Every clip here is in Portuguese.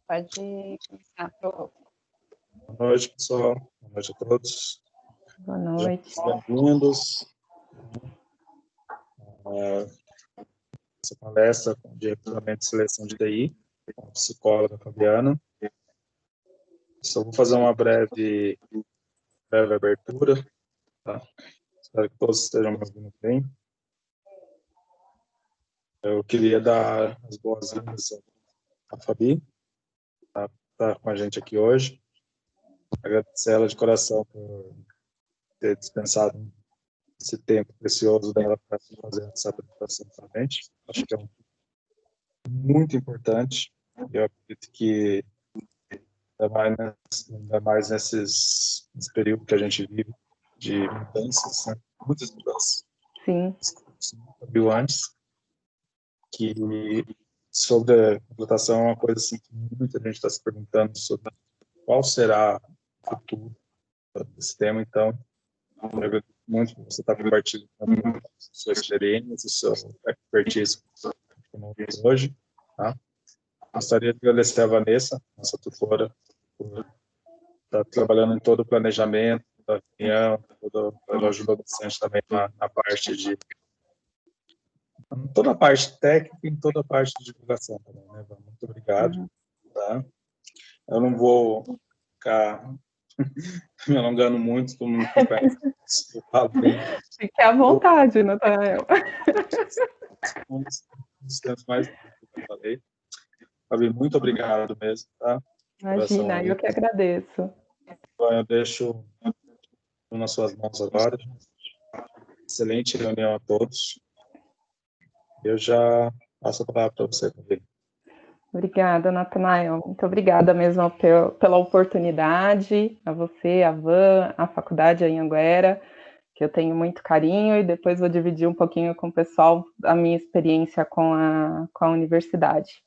Pode começar, Pro. Boa noite, pessoal. Boa noite a todos. Boa noite. Bem-vindos a essa palestra de recrutamento e seleção de TI, com a psicóloga Fabiana. Só vou fazer uma breve abertura, tá? Espero que todos estejam me ouvindo bem. Eu queria dar as boas-vindas à Fabi, tá? Tá com a gente aqui hoje. Agradecer ela de coração por ter dispensado esse tempo precioso dela para fazer essa apresentação para a gente. Acho que é muito importante. Eu acredito que, ainda mais nesse período que a gente vive de mudanças, né? Muitas mudanças. Sim. Você nunca viu antes, que sobre a computação é uma coisa assim, que muita gente está se perguntando sobre qual será o futuro desse tema. Então, eu agradeço muito por você estar compartilhando sua experiência, sua expertise conosco hoje. Tá? Gostaria de agradecer a Vanessa, nossa tutora, por estar trabalhando em todo o planejamento da reunião, ela ajudou bastante também na parte de toda a parte técnica e em toda a parte de divulgação também, né, Van? Muito obrigado. Tá? Eu não vou ficar me alongando muito, todo mundo me conhece. Eu falo bem. Fique à vontade, Natanael. Um dos tempos mais que eu falei. Fabi, muito obrigado mesmo, tá? Imagina, eu que agradeço. Então, eu deixo nas suas mãos agora. Excelente reunião a todos. Eu já passo a palavra para você também. Obrigada, Natanael. Muito obrigada mesmo pela oportunidade, a você, a Van, a faculdade Anhanguera, que eu tenho muito carinho, e depois vou dividir um pouquinho com o pessoal a minha experiência com a universidade.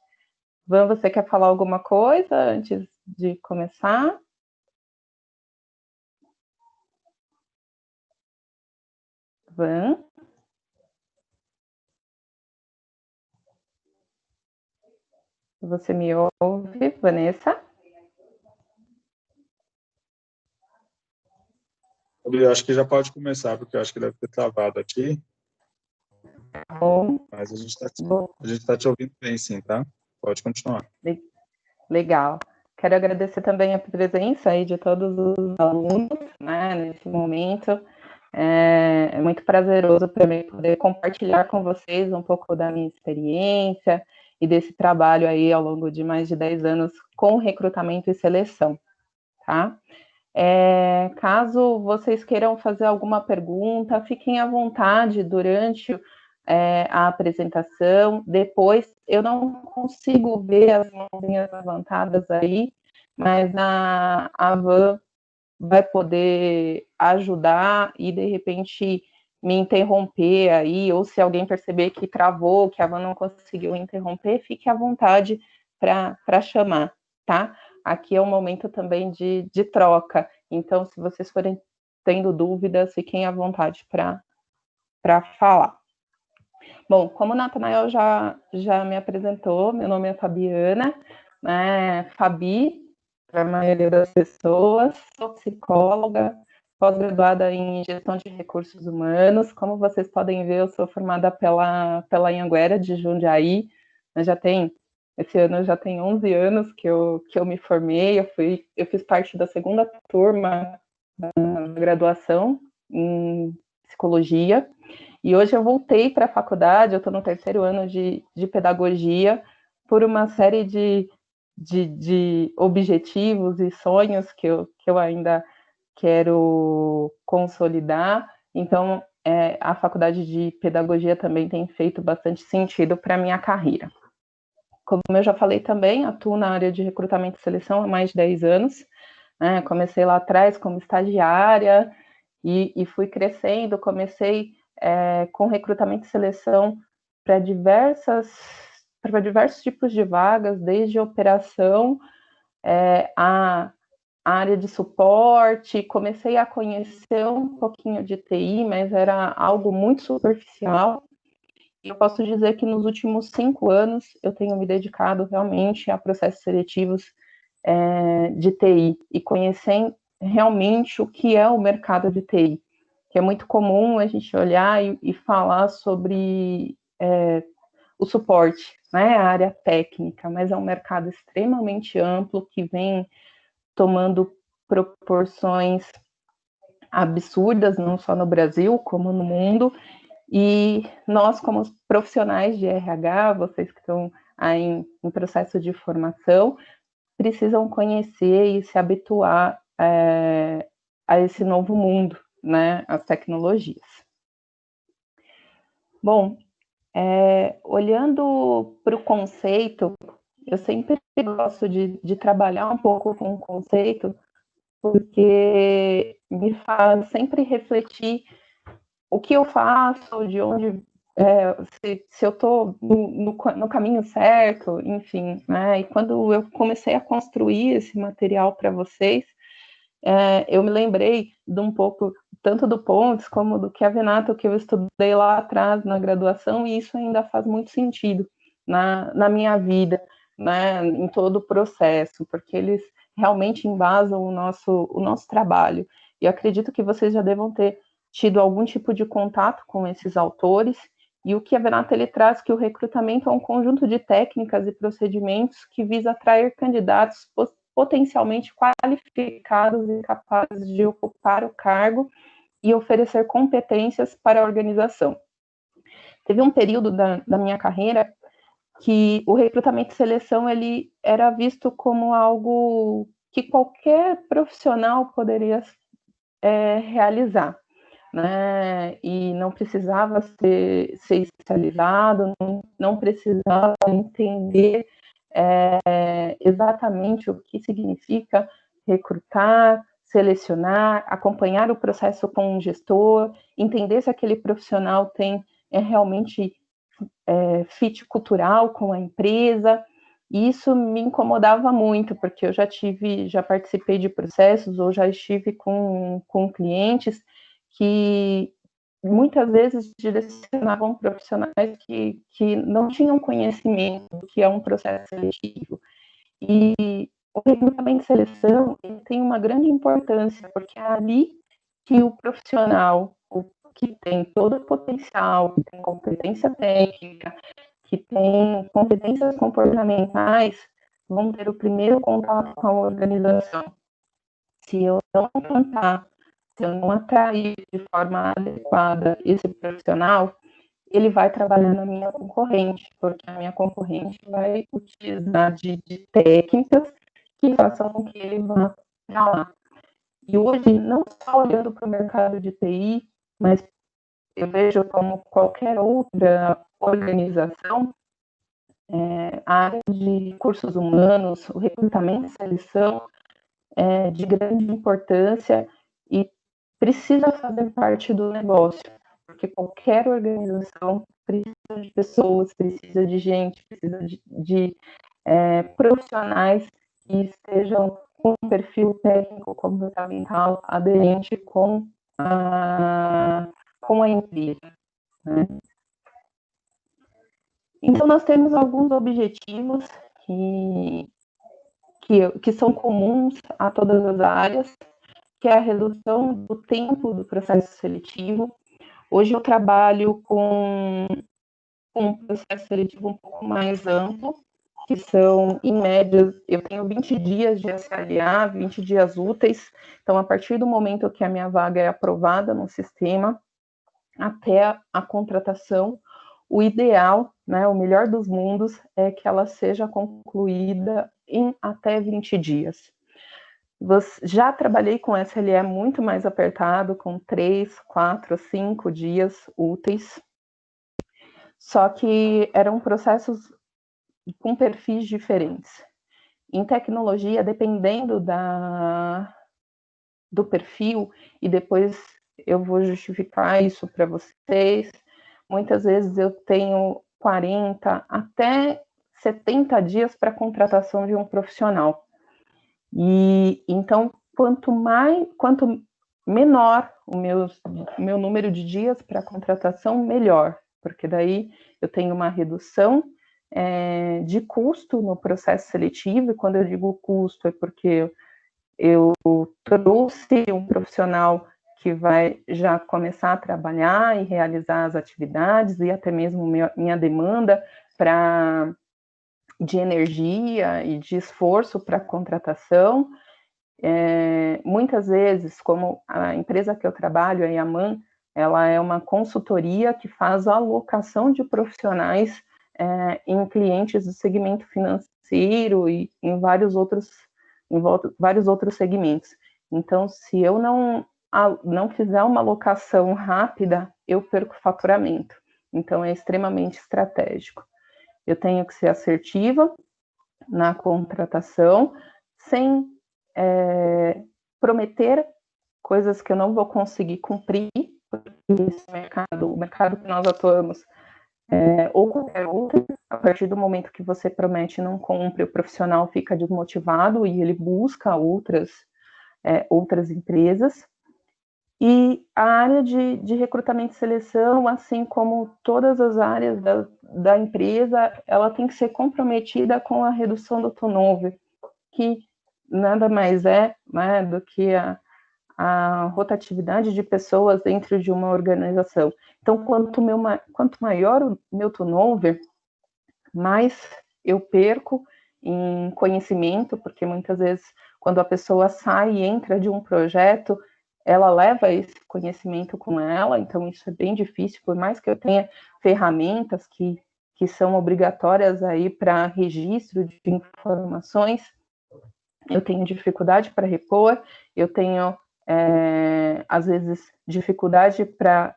Van, você quer falar alguma coisa antes de começar? Van? Você me ouve, Vanessa? Eu acho que já pode começar, porque eu acho que deve ter travado aqui. Bom. Mas a gente tá te ouvindo bem, sim, tá? Pode continuar. Legal. Quero agradecer também a presença aí de todos os alunos, né, nesse momento. É muito prazeroso para mim poder compartilhar com vocês um pouco da minha experiência e desse trabalho aí ao longo de mais de 10 anos com recrutamento e seleção, tá? Caso vocês queiram fazer alguma pergunta, fiquem à vontade durante a apresentação. Depois, eu não consigo ver as mãozinhas levantadas aí, mas a Van vai poder ajudar e, de repente, me interromper aí, ou se alguém perceber que travou, que a Van não conseguiu interromper, fique à vontade para chamar, tá? Aqui é um momento também de troca, então, se vocês forem tendo dúvidas, fiquem à vontade para falar. Bom, como o Natanael já me apresentou, meu nome é Fabiana, né? Fabi, para a maioria das pessoas, sou psicóloga, pós-graduada em gestão de recursos humanos. Como vocês podem ver, eu sou formada pela Anhanguera de Jundiaí. Esse ano já tem 11 anos que eu me formei. Eu fiz parte da segunda turma da graduação em psicologia. E hoje eu voltei para a faculdade, eu estou no terceiro ano de pedagogia, por uma série de objetivos e sonhos que eu ainda quero consolidar. Então, a faculdade de pedagogia também tem feito bastante sentido para a minha carreira. Como eu já falei também, atuo na área de recrutamento e seleção há mais de 10 anos. Né? Comecei lá atrás como estagiária e fui crescendo, comecei com recrutamento e seleção para diversos tipos de vagas, desde operação, a área de suporte. Comecei a conhecer um pouquinho de TI, mas era algo muito superficial. eu posso dizer que nos últimos 5 anos eu tenho me dedicado realmente a processos seletivos de TI e conhecer realmente o que é o mercado de TI, que é muito comum a gente olhar e falar sobre o suporte, né, a área técnica, mas é um mercado extremamente amplo que vem tomando proporções absurdas, não só no Brasil, como no mundo, e nós, como profissionais de RH, vocês que estão aí em processo de formação, precisam conhecer e se habituar a esse novo mundo, né, as tecnologias. Bom, olhando para o conceito, eu sempre gosto de trabalhar um pouco com o conceito, porque me faz sempre refletir o que eu faço, de onde, se eu estou no caminho certo, enfim, né? E quando eu comecei a construir esse material para vocês, eu me lembrei de um pouco, tanto do Pontes como do Chiavenato, que eu estudei lá atrás na graduação, e isso ainda faz muito sentido na minha vida, né, em todo o processo, porque eles realmente embasam o nosso trabalho. E eu acredito que vocês já devam ter tido algum tipo de contato com esses autores, e o Chiavenato ele traz que o recrutamento é um conjunto de técnicas e procedimentos que visa atrair candidatos potencialmente qualificados e capazes de ocupar o cargo e oferecer competências para a organização. Teve um período da minha carreira que o recrutamento e seleção ele era visto como algo que qualquer profissional poderia realizar, né? E não precisava ser especializado, não precisava entender exatamente o que significa recrutar, selecionar, acompanhar o processo com um gestor, entender se aquele profissional tem realmente fit cultural com a empresa. E isso me incomodava muito, porque eu já participei de processos ou já estive com clientes que muitas vezes direcionavam profissionais que não tinham conhecimento do que é um processo seletivo. E o recrutamento e seleção tem uma grande importância, porque é ali que o profissional que tem todo o potencial, que tem competência técnica, que tem competências comportamentais, vão ter o primeiro contato com a organização. Se eu não contar, se eu não atrair de forma adequada esse profissional, ele vai trabalhar na minha concorrente, porque a minha concorrente vai utilizar de técnicas que façam com que ele vá para lá. E hoje, não só olhando para o mercado de TI, mas eu vejo como qualquer outra organização, a área de recursos humanos, o recrutamento e seleção é de grande importância e precisa fazer parte do negócio, porque qualquer organização precisa de pessoas, precisa de gente, precisa de profissionais que estejam com um perfil técnico comportamental aderente com a empresa, né? Então, nós temos alguns objetivos que são comuns a todas as áreas, que é a redução do tempo do processo seletivo. Hoje eu trabalho com um processo seletivo um pouco mais amplo, que são, em média, eu tenho 20 dias de SLA, 20 dias úteis, então, a partir do momento que a minha vaga é aprovada no sistema, até a contratação, o ideal, né, o melhor dos mundos, é que ela seja concluída em até 20 dias. Já trabalhei com SLE muito mais apertado, com 3, 4, 5 dias úteis, só que eram processos com perfis diferentes. Em tecnologia, dependendo do perfil, e depois eu vou justificar isso para vocês, muitas vezes eu tenho 40 até 70 dias para a contratação de um profissional. E então, quanto menor o meu número de dias para contratação, melhor, porque daí eu tenho uma redução de custo no processo seletivo, e quando eu digo custo é porque eu trouxe um profissional que vai já começar a trabalhar e realizar as atividades, e até mesmo minha demanda de energia e de esforço para contratação. Muitas vezes, como a empresa que eu trabalho, a Yaman, ela é uma consultoria que faz a alocação de profissionais em clientes do segmento financeiro e em vários outros segmentos. Então, se eu não fizer uma alocação rápida, eu perco faturamento. Então, é extremamente estratégico. Eu tenho que ser assertiva na contratação, sem prometer coisas que eu não vou conseguir cumprir, porque o mercado que nós atuamos, ou qualquer outro, a partir do momento que você promete e não cumpre, o profissional fica desmotivado e ele busca outras empresas. E a área de recrutamento e seleção, assim como todas as áreas da empresa, ela tem que ser comprometida com a redução do turnover, que nada mais é, né, do que a rotatividade de pessoas dentro de uma organização. Então, quanto maior o meu turnover, mais eu perco em conhecimento, porque muitas vezes, quando a pessoa sai e entra de um projeto, ela leva esse conhecimento com ela, então isso é bem difícil, por mais que eu tenha ferramentas que são obrigatórias aí para registro de informações, eu tenho dificuldade para repor, eu tenho, às vezes, dificuldade para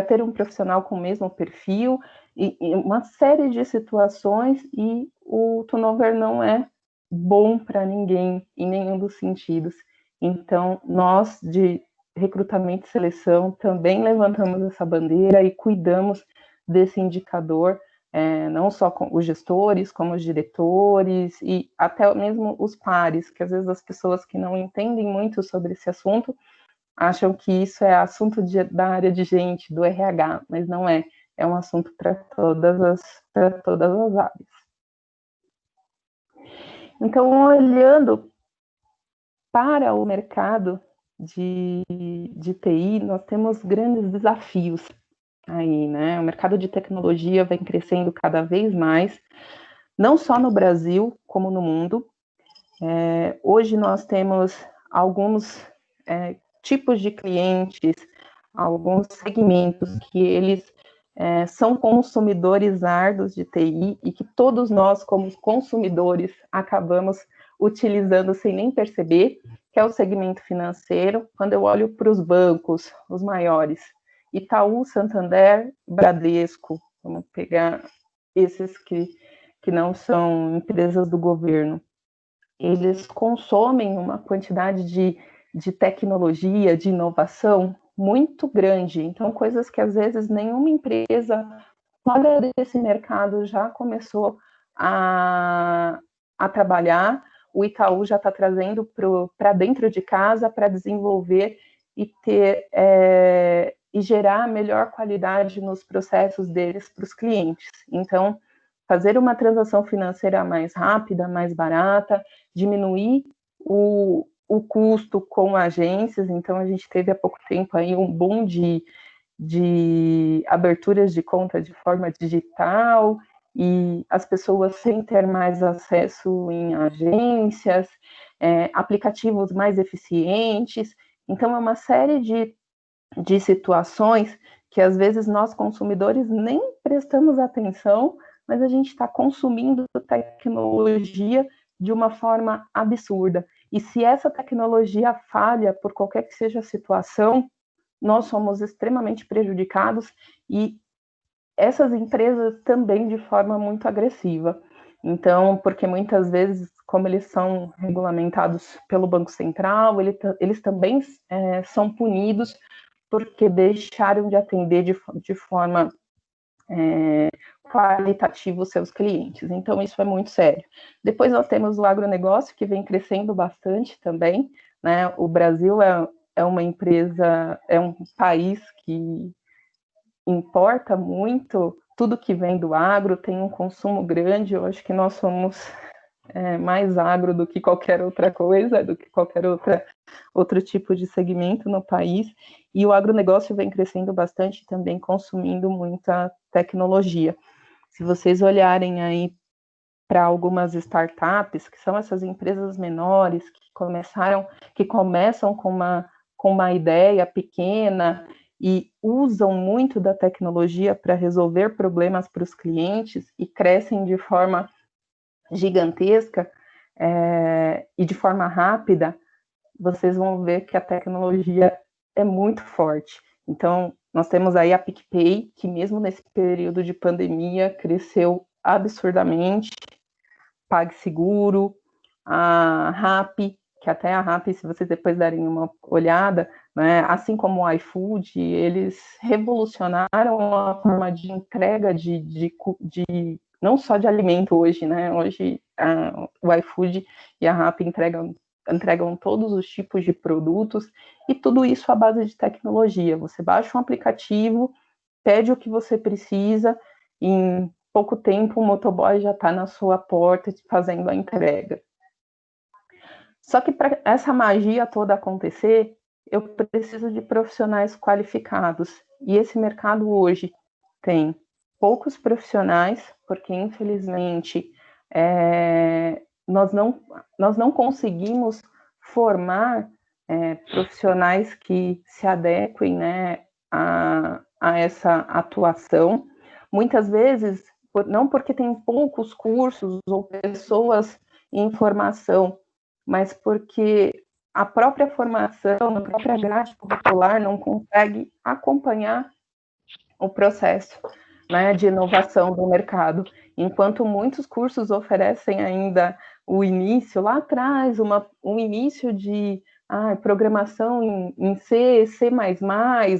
ter um profissional com o mesmo perfil, e uma série de situações, e o turnover não é bom para ninguém, em nenhum dos sentidos. Então, nós, de recrutamento e seleção, também levantamos essa bandeira e cuidamos desse indicador, não só com os gestores, como os diretores e até mesmo os pares, que às vezes as pessoas que não entendem muito sobre esse assunto acham que isso é assunto da área de gente, do RH, mas não é. É um assunto para todas as áreas. Então, olhando para o mercado de TI, nós temos grandes desafios aí, né? O mercado de tecnologia vem crescendo cada vez mais, não só no Brasil, como no mundo. Hoje nós temos alguns tipos de clientes, alguns segmentos que eles são consumidores árduos de TI e que todos nós, como consumidores, acabamos utilizando sem nem perceber, que é o segmento financeiro. Quando eu olho para os bancos, os maiores, Itaú, Santander, Bradesco, vamos pegar esses que não são empresas do governo, eles consomem uma quantidade de tecnologia, de inovação muito grande. Então, coisas que às vezes nenhuma empresa fora desse mercado já começou a trabalhar. O Itaú já está trazendo para dentro de casa para desenvolver e ter e gerar melhor qualidade nos processos deles para os clientes. Então, fazer uma transação financeira mais rápida, mais barata, diminuir o custo com agências. Então, a gente teve há pouco tempo aí um boom de aberturas de conta de forma digital, e as pessoas sem ter mais acesso em agências, aplicativos mais eficientes. Então, é uma série de situações que às vezes nós consumidores nem prestamos atenção, mas a gente está consumindo tecnologia de uma forma absurda. E se essa tecnologia falha por qualquer que seja a situação, nós somos extremamente prejudicados, e essas empresas também de forma muito agressiva. Então, porque muitas vezes, como eles são regulamentados pelo Banco Central, eles também são punidos porque deixaram de atender de forma qualitativa os seus clientes. Então, isso é muito sério. Depois nós temos o agronegócio, que vem crescendo bastante também, né? O Brasil é uma empresa, é um país que importa muito, tudo que vem do agro tem um consumo grande. Eu acho que nós somos mais agro do que qualquer outra coisa, do que qualquer outro tipo de segmento no país, e o agronegócio vem crescendo bastante, também consumindo muita tecnologia. Se vocês olharem aí para algumas startups, que são essas empresas menores, que começam com uma ideia pequena e usam muito da tecnologia para resolver problemas para os clientes e crescem de forma gigantesca e de forma rápida, vocês vão ver que a tecnologia é muito forte. Então, nós temos aí a PicPay, que mesmo nesse período de pandemia cresceu absurdamente, PagSeguro, a Rappi, que até a Rappi, se vocês depois derem uma olhada, né, assim como o iFood, eles revolucionaram a forma de entrega de não só de alimento hoje, né? Hoje o iFood e a Rappi entregam todos os tipos de produtos, e tudo isso à base de tecnologia. Você baixa um aplicativo, pede o que você precisa, em pouco tempo o motoboy já está na sua porta fazendo a entrega. Só que para essa magia toda acontecer, eu preciso de profissionais qualificados. E esse mercado hoje tem poucos profissionais, porque infelizmente nós não conseguimos formar profissionais que se adequem, né, a essa atuação. Muitas vezes, não porque tem poucos cursos ou pessoas em formação, mas porque a própria formação, a própria grade curricular não consegue acompanhar o processo, né, de inovação do mercado. Enquanto muitos cursos oferecem ainda o início, lá atrás, um início de programação em C, C++,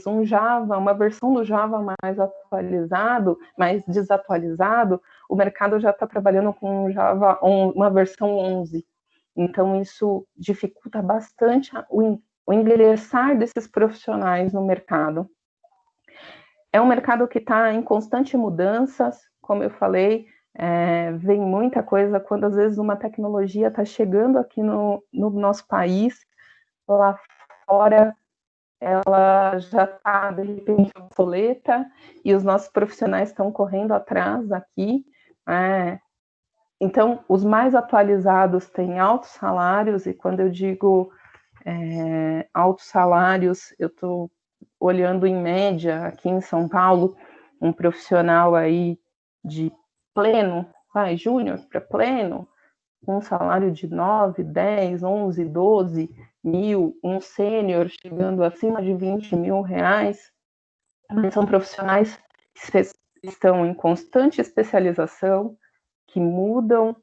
um Java, uma versão do Java mais atualizado, mais desatualizado, o mercado já está trabalhando com Java, uma versão 11. Então, isso dificulta bastante o ingressar desses profissionais no mercado. É um mercado que está em constante mudanças, como eu falei, vem muita coisa. Quando às vezes uma tecnologia está chegando aqui no nosso país, lá fora ela já está, de repente, obsoleta, e os nossos profissionais estão correndo atrás aqui. Então, os mais atualizados têm altos salários, e quando eu digo altos salários, eu estou olhando em média, aqui em São Paulo, um profissional aí de pleno, júnior para pleno, com um salário de 9, 10, 11, 12 mil, um sênior chegando acima de 20 mil reais. São profissionais que estão em constante especialização, que mudam,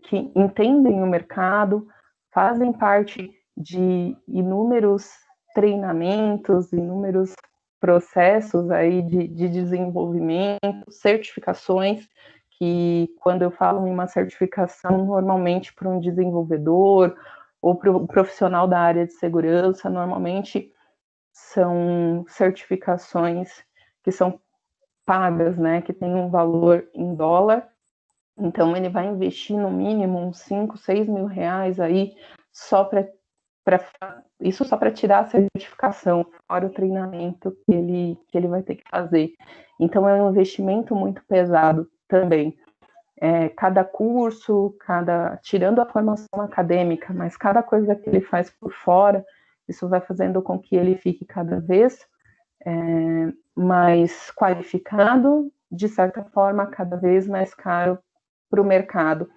que entendem o mercado, fazem parte de inúmeros treinamentos, inúmeros processos aí de desenvolvimento, certificações, que quando eu falo em uma certificação, normalmente para um desenvolvedor ou para um profissional da área de segurança, normalmente são certificações que são pagas, né, que tem um valor em dólar. Então, ele vai investir no mínimo uns 5, 6 mil reais aí, isso só para tirar a certificação, fora o treinamento que ele vai ter que fazer. Então, é um investimento muito pesado também. Cada curso, tirando a formação acadêmica, mas cada coisa que ele faz por fora, isso vai fazendo com que ele fique cada vez mais qualificado, de certa forma, cada vez mais caro para o mercado.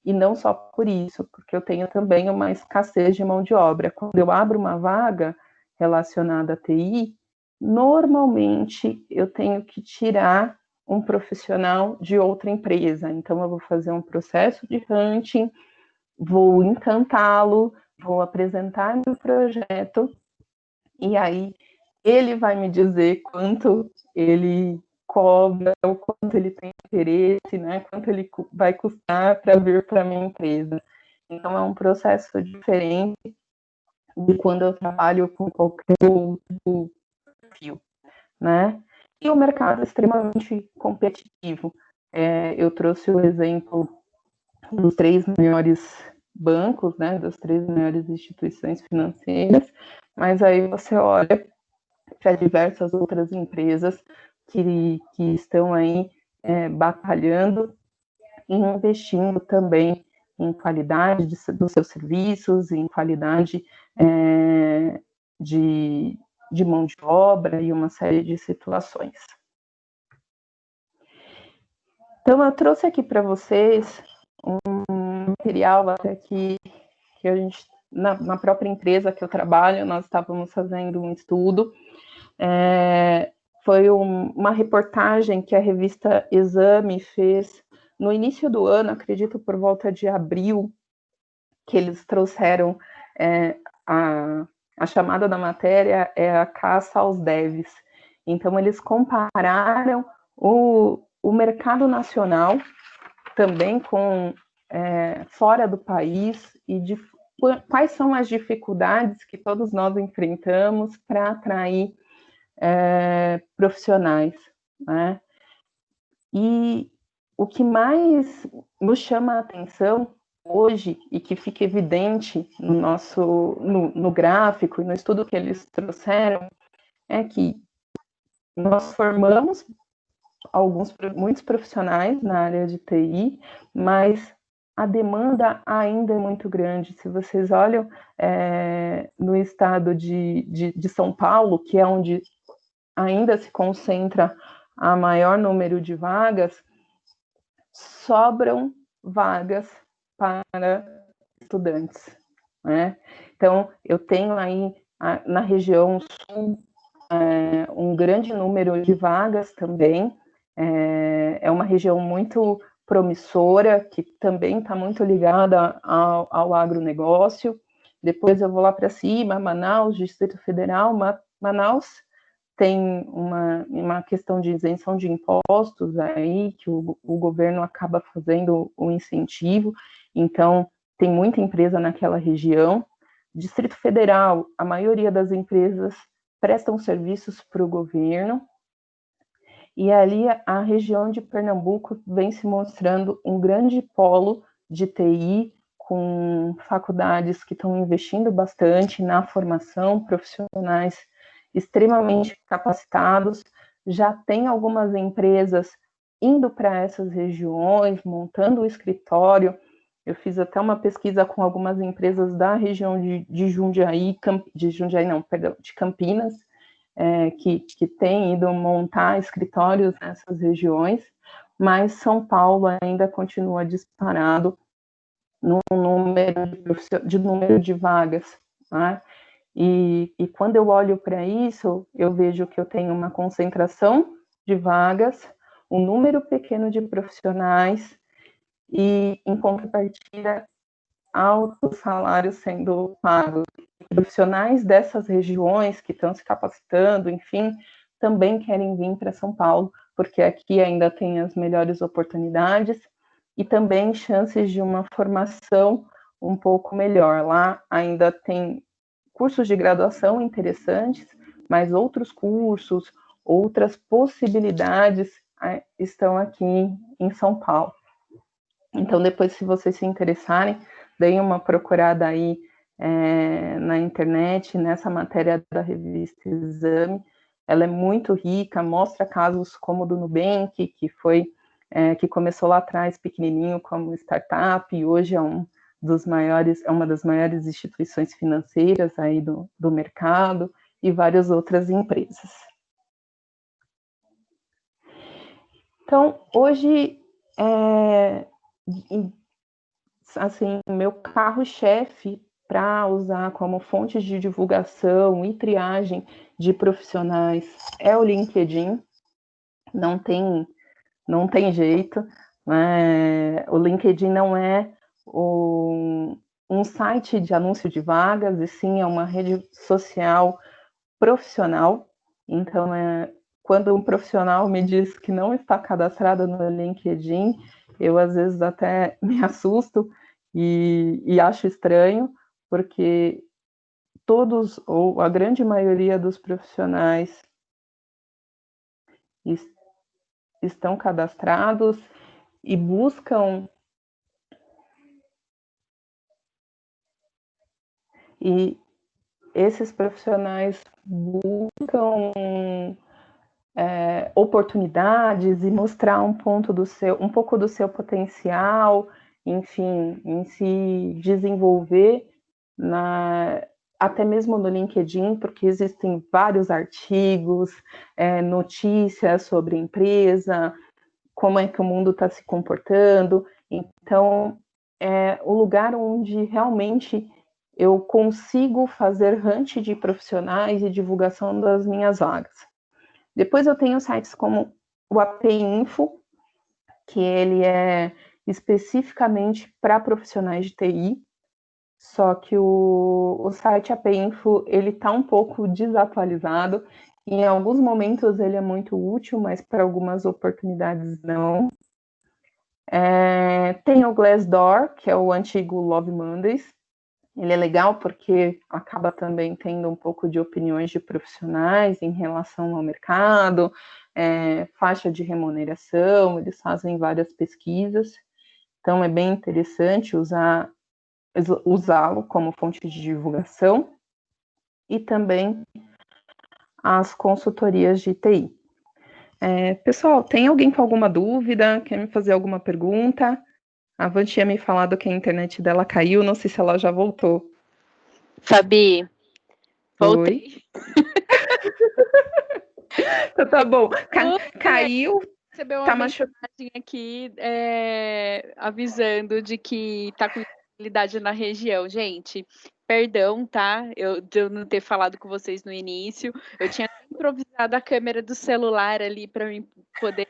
E não só por isso, porque eu tenho também uma escassez de mão de obra. Quando eu abro uma vaga relacionada à TI, normalmente eu tenho que tirar um profissional de outra empresa. Então, eu vou fazer um processo de hunting, vou encantá-lo, vou apresentar meu projeto, e aí ele vai me dizer quanto ele cobra, o quanto ele tem interesse, né? Quanto ele vai custar para vir para a minha empresa. Então, é um processo diferente de quando eu trabalho com qualquer outro perfil, né? e o mercado é extremamente competitivo. Eu trouxe o exemplo dos 3 maiores bancos, né, das 3 maiores instituições financeiras, mas aí você olha para diversas outras empresas que estão aí batalhando e investindo também em qualidade dos seus serviços, em qualidade de mão de obra e uma série de situações. Então, eu trouxe aqui para vocês um material até que a gente, na própria empresa que eu trabalho, nós estávamos fazendo um estudo. Foi uma reportagem que a revista Exame fez no início do ano, acredito por volta de abril, que eles trouxeram a chamada da matéria é a caça aos devs. Então, eles compararam o mercado nacional também com fora do país e quais são as dificuldades que todos nós enfrentamos para atrair profissionais, né? E o que mais nos chama a atenção hoje e que fica evidente no gráfico e no estudo que eles trouxeram é que nós formamos muitos profissionais na área de TI, mas a demanda ainda é muito grande. Se vocês olham no estado de São Paulo, que é onde ainda se concentra a maior número de vagas, sobram vagas para estudantes, né? Então, eu tenho aí na região sul um grande número de vagas também. É uma região muito promissora, que também está muito ligada ao agronegócio. Depois eu vou lá para cima, Manaus, Distrito Federal. Manaus tem uma questão de isenção de impostos aí, que o governo acaba fazendo o incentivo, então tem muita empresa naquela região. Distrito Federal, a maioria das empresas prestam serviços para o governo, e ali a região de Pernambuco vem se mostrando um grande polo de TI, com faculdades que estão investindo bastante na formação, profissionais extremamente capacitados. Já tem algumas empresas indo para essas regiões, montando o escritório. Eu fiz até uma pesquisa com algumas empresas da região de Jundiaí, de Campinas, que têm ido montar escritórios nessas regiões, mas São Paulo ainda continua disparado no número de vagas, né? E quando eu olho para isso, eu vejo que eu tenho uma concentração de vagas, um número pequeno de profissionais e, em contrapartida, altos salários sendo pagos. Profissionais dessas regiões que estão se capacitando, enfim, também querem vir para São Paulo, porque aqui ainda tem as melhores oportunidades e também chances de uma formação um pouco melhor. Lá ainda tem cursos de graduação interessantes, mas outros cursos, outras possibilidades estão aqui em São Paulo. Então, depois, se vocês se interessarem, deem uma procurada aí na internet, nessa matéria da revista Exame. Ela é muito rica, mostra casos como o do Nubank, que começou lá atrás pequenininho como startup, e hoje é uma das maiores instituições financeiras aí do mercado, e várias outras empresas. Então, hoje, assim, meu carro-chefe para usar como fonte de divulgação e triagem de profissionais é o LinkedIn. Não tem jeito, né? O LinkedIn não é um site de anúncio de vagas, e sim é uma rede social profissional. Então, quando um profissional me diz que não está cadastrado no LinkedIn, eu às vezes até me assusto e acho estranho, porque todos, ou a grande maioria dos profissionais es- estão cadastrados e buscam e esses profissionais buscam oportunidades e mostrar um pouco do seu potencial, enfim, em se desenvolver até mesmo no LinkedIn, porque existem vários artigos, notícias sobre a empresa, como é que o mundo está se comportando. Então, é o lugar onde realmente eu consigo fazer hunt de profissionais e divulgação das minhas vagas. Depois eu tenho sites como o AP Info, que ele é especificamente para profissionais de TI, só que o site AP Info ele está um pouco desatualizado. Em alguns momentos ele é muito útil, mas para algumas oportunidades não. Tem o Glassdoor, que é o antigo Love Mondays. Ele é legal porque acaba também tendo um pouco de opiniões de profissionais em relação ao mercado, faixa de remuneração, eles fazem várias pesquisas, então é bem interessante usá-lo como fonte de divulgação, e também as consultorias de TI. Pessoal, tem alguém com alguma dúvida? Quer me fazer alguma pergunta? A Van tinha me falado que a internet dela caiu, não sei se ela já voltou. Fabi, voltei. Então, tá bom. Caiu. Recebeu uma mensagem aqui avisando de que tá com instabilidade na região. Gente, perdão, tá? De eu não ter falado com vocês no início. Eu tinha improvisado a câmera do celular ali para mim poder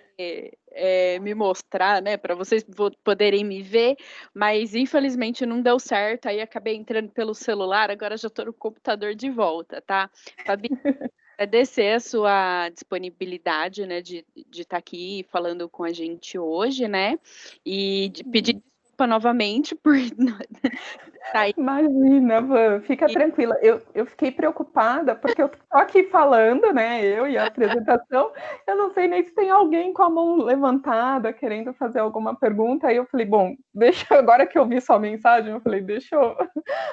me mostrar, né? Para vocês poderem me ver, mas infelizmente não deu certo. Aí acabei entrando pelo celular, agora já estou no computador de volta, tá? Fabi, agradecer a sua disponibilidade, né, de estar aqui falando com a gente hoje, né, e de pedir desculpa novamente por Imagina, Van, fica tranquila. Eu fiquei preocupada porque eu tô aqui falando, né, eu e a apresentação, eu não sei nem se tem alguém com a mão levantada querendo fazer alguma pergunta, aí eu falei, bom, agora que eu vi sua mensagem, eu falei, deixa eu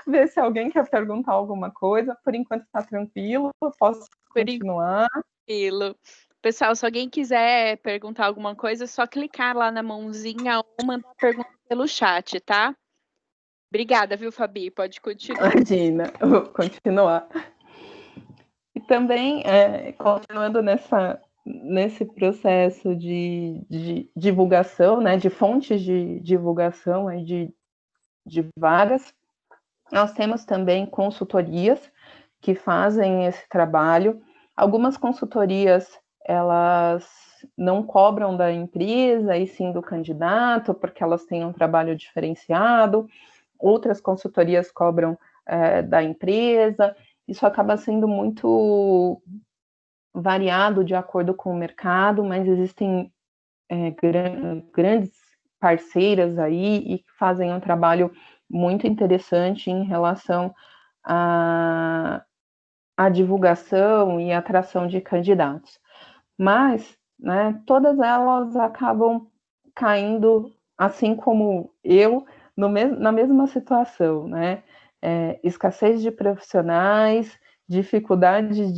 ver se alguém quer perguntar alguma coisa. Por enquanto tá tranquilo, eu posso continuar. Tranquilo. Pessoal, se alguém quiser perguntar alguma coisa, é só clicar lá na mãozinha ou mandar pergunta pelo chat, tá? Obrigada, viu, Fabi? Pode continuar. Imagina, eu vou continuar. E também, continuando nesse processo de divulgação, né, de fontes de divulgação de vagas, nós temos também consultorias que fazem esse trabalho. Algumas consultorias, elas não cobram da empresa, e sim do candidato, porque elas têm um trabalho diferenciado. Outras consultorias cobram da empresa. Isso acaba sendo muito variado de acordo com o mercado, mas existem grandes parceiras aí e que fazem um trabalho muito interessante em relação à divulgação e atração de candidatos. Mas, né, todas elas acabam caindo, assim como eu, na mesma situação, né? Escassez de profissionais, dificuldade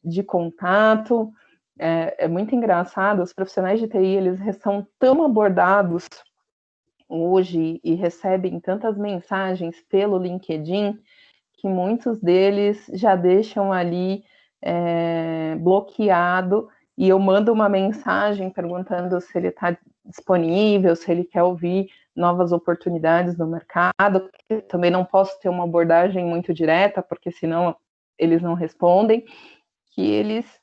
de contato. É muito engraçado, os profissionais de TI, eles são tão abordados hoje e recebem tantas mensagens pelo LinkedIn que muitos deles já deixam ali bloqueado, e eu mando uma mensagem perguntando se ele está disponível, se ele quer ouvir novas oportunidades no mercado. Eu também não posso ter uma abordagem muito direta, porque senão eles não respondem, que eles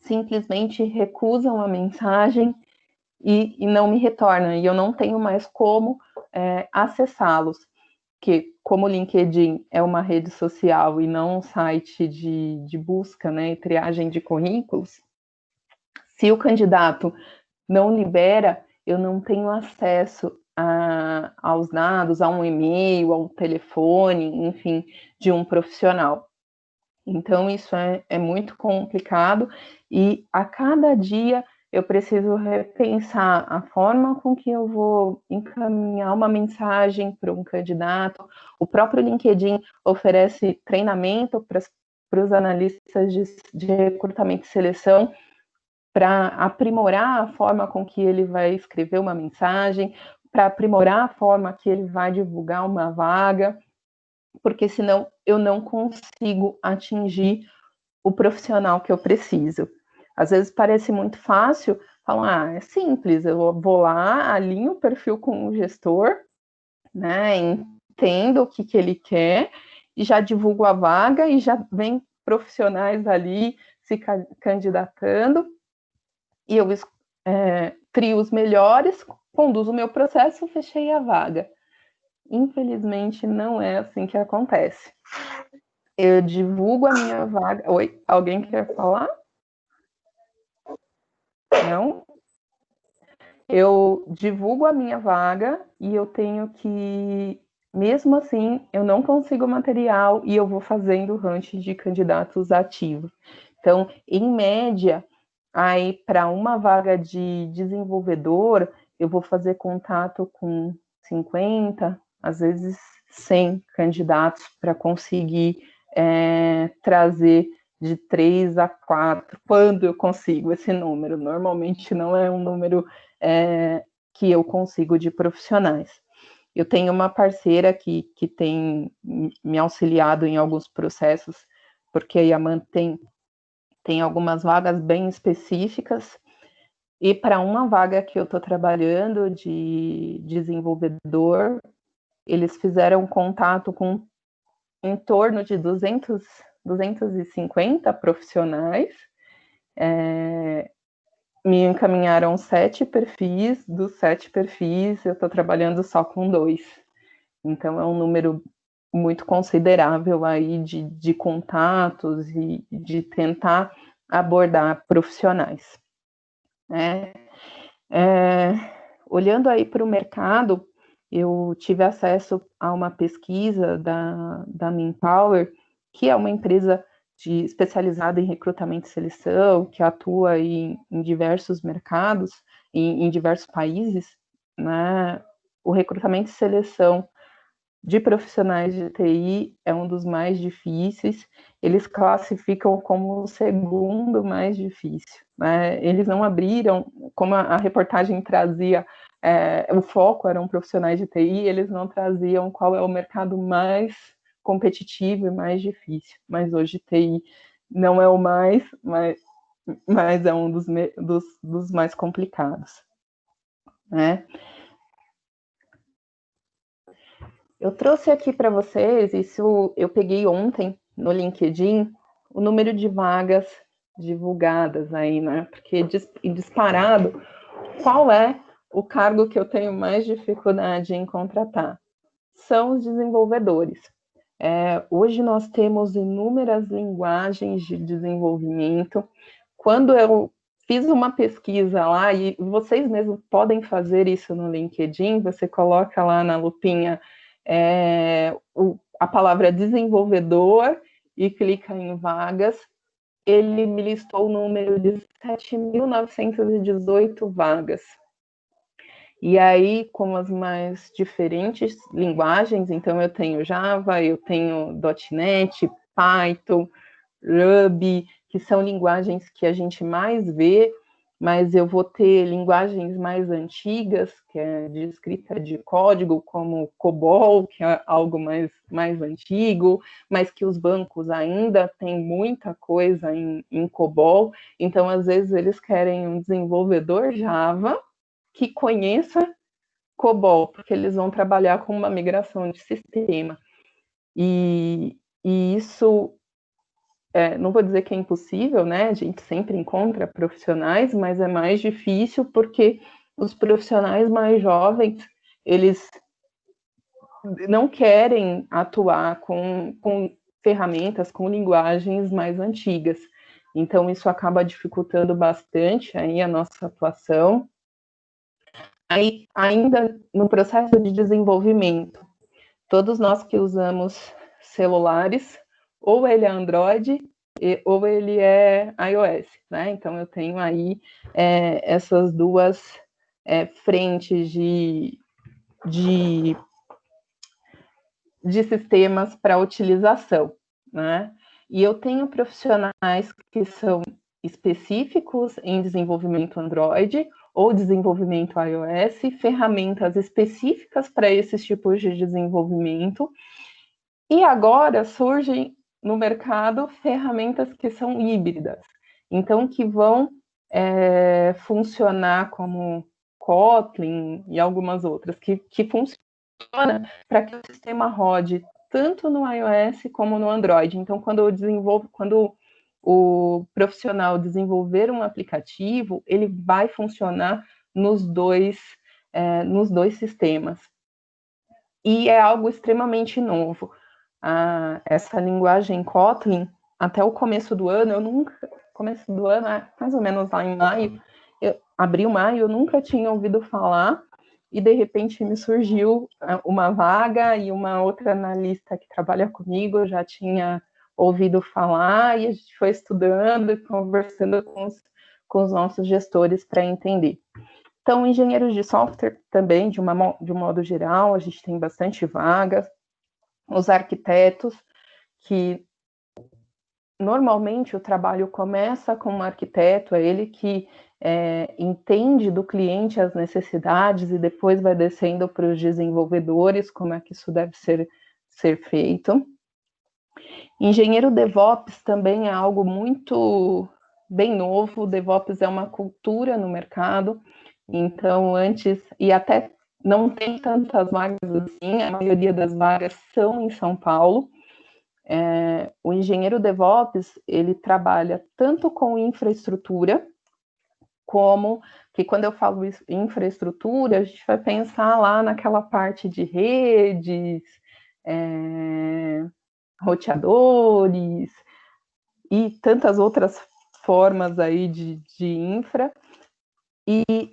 simplesmente recusam a mensagem e não me retornam, e eu não tenho mais como acessá-los, que como o LinkedIn é uma rede social e não um site de busca, né, e triagem de currículos, se o candidato não libera, eu não tenho acesso aos dados, a um e-mail, a um telefone, enfim, de um profissional. Então, isso é muito complicado, e a cada dia eu preciso repensar a forma com que eu vou encaminhar uma mensagem para um candidato. O próprio LinkedIn oferece treinamento para os analistas de recrutamento e seleção, para aprimorar a forma com que ele vai escrever uma mensagem, para aprimorar a forma que ele vai divulgar uma vaga, porque senão eu não consigo atingir o profissional que eu preciso. Às vezes parece muito fácil, falam, é simples, eu vou lá, alinho o perfil com o gestor, né, entendo o que ele quer, e já divulgo a vaga, e já vem profissionais ali se candidatando, e eu trio os melhores, conduzo o meu processo, fechei a vaga. Infelizmente, não é assim que acontece. Eu divulgo a minha vaga. Oi, alguém quer falar? Não? Eu divulgo a minha vaga e eu tenho que, mesmo assim, eu não consigo material e eu vou fazendo hunt de candidatos ativos. Então, em média, aí para uma vaga de desenvolvedor, eu vou fazer contato com 50, às vezes 100 candidatos para conseguir trazer de 3 a 4, quando eu consigo esse número. Normalmente não é um número que eu consigo de profissionais. Eu tenho uma parceira que tem me auxiliado em alguns processos, porque a Yaman tem algumas vagas bem específicas, e para uma vaga que eu estou trabalhando de desenvolvedor, eles fizeram contato com em torno de 250 profissionais, me encaminharam 7 perfis, dos 7 perfis eu estou trabalhando só com 2. Então é um número muito considerável aí de contatos e de tentar abordar profissionais. Olhando aí para o mercado, eu tive acesso a uma pesquisa da Manpower, que é uma empresa especializada em recrutamento e seleção, que atua em diversos mercados, em diversos países, né? O recrutamento e seleção de profissionais de TI é um dos mais difíceis. Eles classificam como o segundo mais difícil, né? Eles não abriram, como a reportagem trazia, o foco eram profissionais de TI, eles não traziam qual é o mercado mais competitivo e mais difícil. Mas hoje TI não é o mais, mas é um dos mais complicados, né? Eu trouxe aqui para vocês, isso eu peguei ontem no LinkedIn, o número de vagas divulgadas aí, né? Porque disparado, qual é o cargo que eu tenho mais dificuldade em contratar? São os desenvolvedores. Hoje nós temos inúmeras linguagens de desenvolvimento. Quando eu fiz uma pesquisa lá, e vocês mesmos podem fazer isso no LinkedIn, você coloca lá na lupinha a palavra desenvolvedor e clica em vagas, ele me listou o número de 7.918 vagas. E aí, com as mais diferentes linguagens, então eu tenho Java, eu tenho .NET, Python, Ruby, que são linguagens que a gente mais vê, mas eu vou ter linguagens mais antigas, que é de escrita de código, como COBOL, que é algo mais antigo, mas que os bancos ainda têm muita coisa em COBOL, então às vezes eles querem um desenvolvedor Java que conheça COBOL, porque eles vão trabalhar com uma migração de sistema. E isso, não vou dizer que é impossível, né? A gente sempre encontra profissionais, mas é mais difícil porque os profissionais mais jovens, eles não querem atuar com ferramentas, com linguagens mais antigas. Então, isso acaba dificultando bastante aí a nossa atuação. Aí, ainda no processo de desenvolvimento, todos nós que usamos celulares, ou ele é Android ou ele é iOS, né? Então eu tenho aí essas duas frentes de sistemas para utilização, né? E eu tenho profissionais que são específicos em desenvolvimento Android ou desenvolvimento iOS, ferramentas específicas para esses tipos de desenvolvimento. E agora surgem no mercado ferramentas que são híbridas, então que vão funcionar como Kotlin e algumas outras, que funcionam para que o sistema rode tanto no iOS como no Android. Então, quando o profissional desenvolver um aplicativo, ele vai funcionar nos dois sistemas. E é algo extremamente novo. Essa linguagem Kotlin, até o começo do ano, mais ou menos lá em maio, abril, maio, eu nunca tinha ouvido falar, e de repente me surgiu uma vaga, e uma outra analista que trabalha comigo já tinha ouvido falar, e a gente foi estudando e conversando com os nossos gestores para entender. Então, engenheiros de software também, de um modo geral, a gente tem bastante vagas. Os arquitetos, que normalmente o trabalho começa com um arquiteto, é ele que entende do cliente as necessidades e depois vai descendo para os desenvolvedores como é que isso deve ser feito. Engenheiro DevOps também é algo muito bem novo. O DevOps é uma cultura no mercado, então antes, e até não tem tantas vagas assim, a maioria das vagas são em São Paulo. O engenheiro DevOps, ele trabalha tanto com infraestrutura, como que quando eu falo infraestrutura, a gente vai pensar lá naquela parte de redes, roteadores e tantas outras formas aí de infra,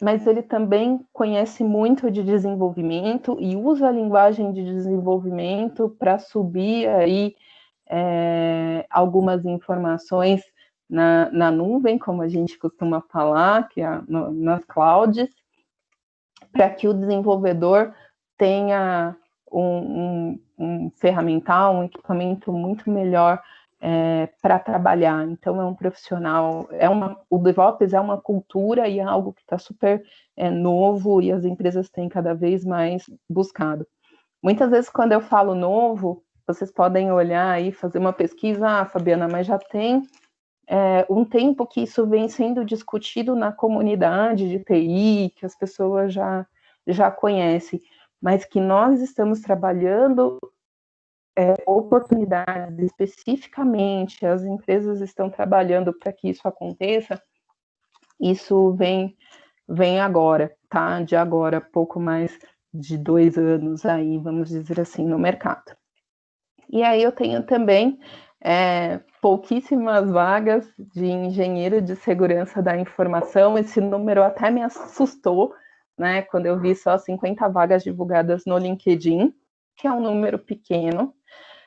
mas ele também conhece muito de desenvolvimento e usa a linguagem de desenvolvimento para subir aí algumas informações na nuvem, como a gente costuma falar, que é nas clouds, para que o desenvolvedor tenha um ferramental, um equipamento muito melhor para trabalhar. Então, é um profissional, o DevOps é uma cultura e é algo que está super novo e as empresas têm cada vez mais buscado. Muitas vezes, quando eu falo novo, vocês podem olhar aí, fazer uma pesquisa, Fabiana, mas já tem um tempo que isso vem sendo discutido na comunidade de TI, que as pessoas já conhecem, mas que nós estamos trabalhando oportunidades especificamente, as empresas estão trabalhando para que isso aconteça, isso vem agora, tá? De agora, pouco mais de 2 anos aí, vamos dizer assim, no mercado. E aí eu tenho também pouquíssimas vagas de engenheiro de segurança da informação. Esse número até me assustou, né, quando eu vi só 50 vagas divulgadas no LinkedIn, que é um número pequeno,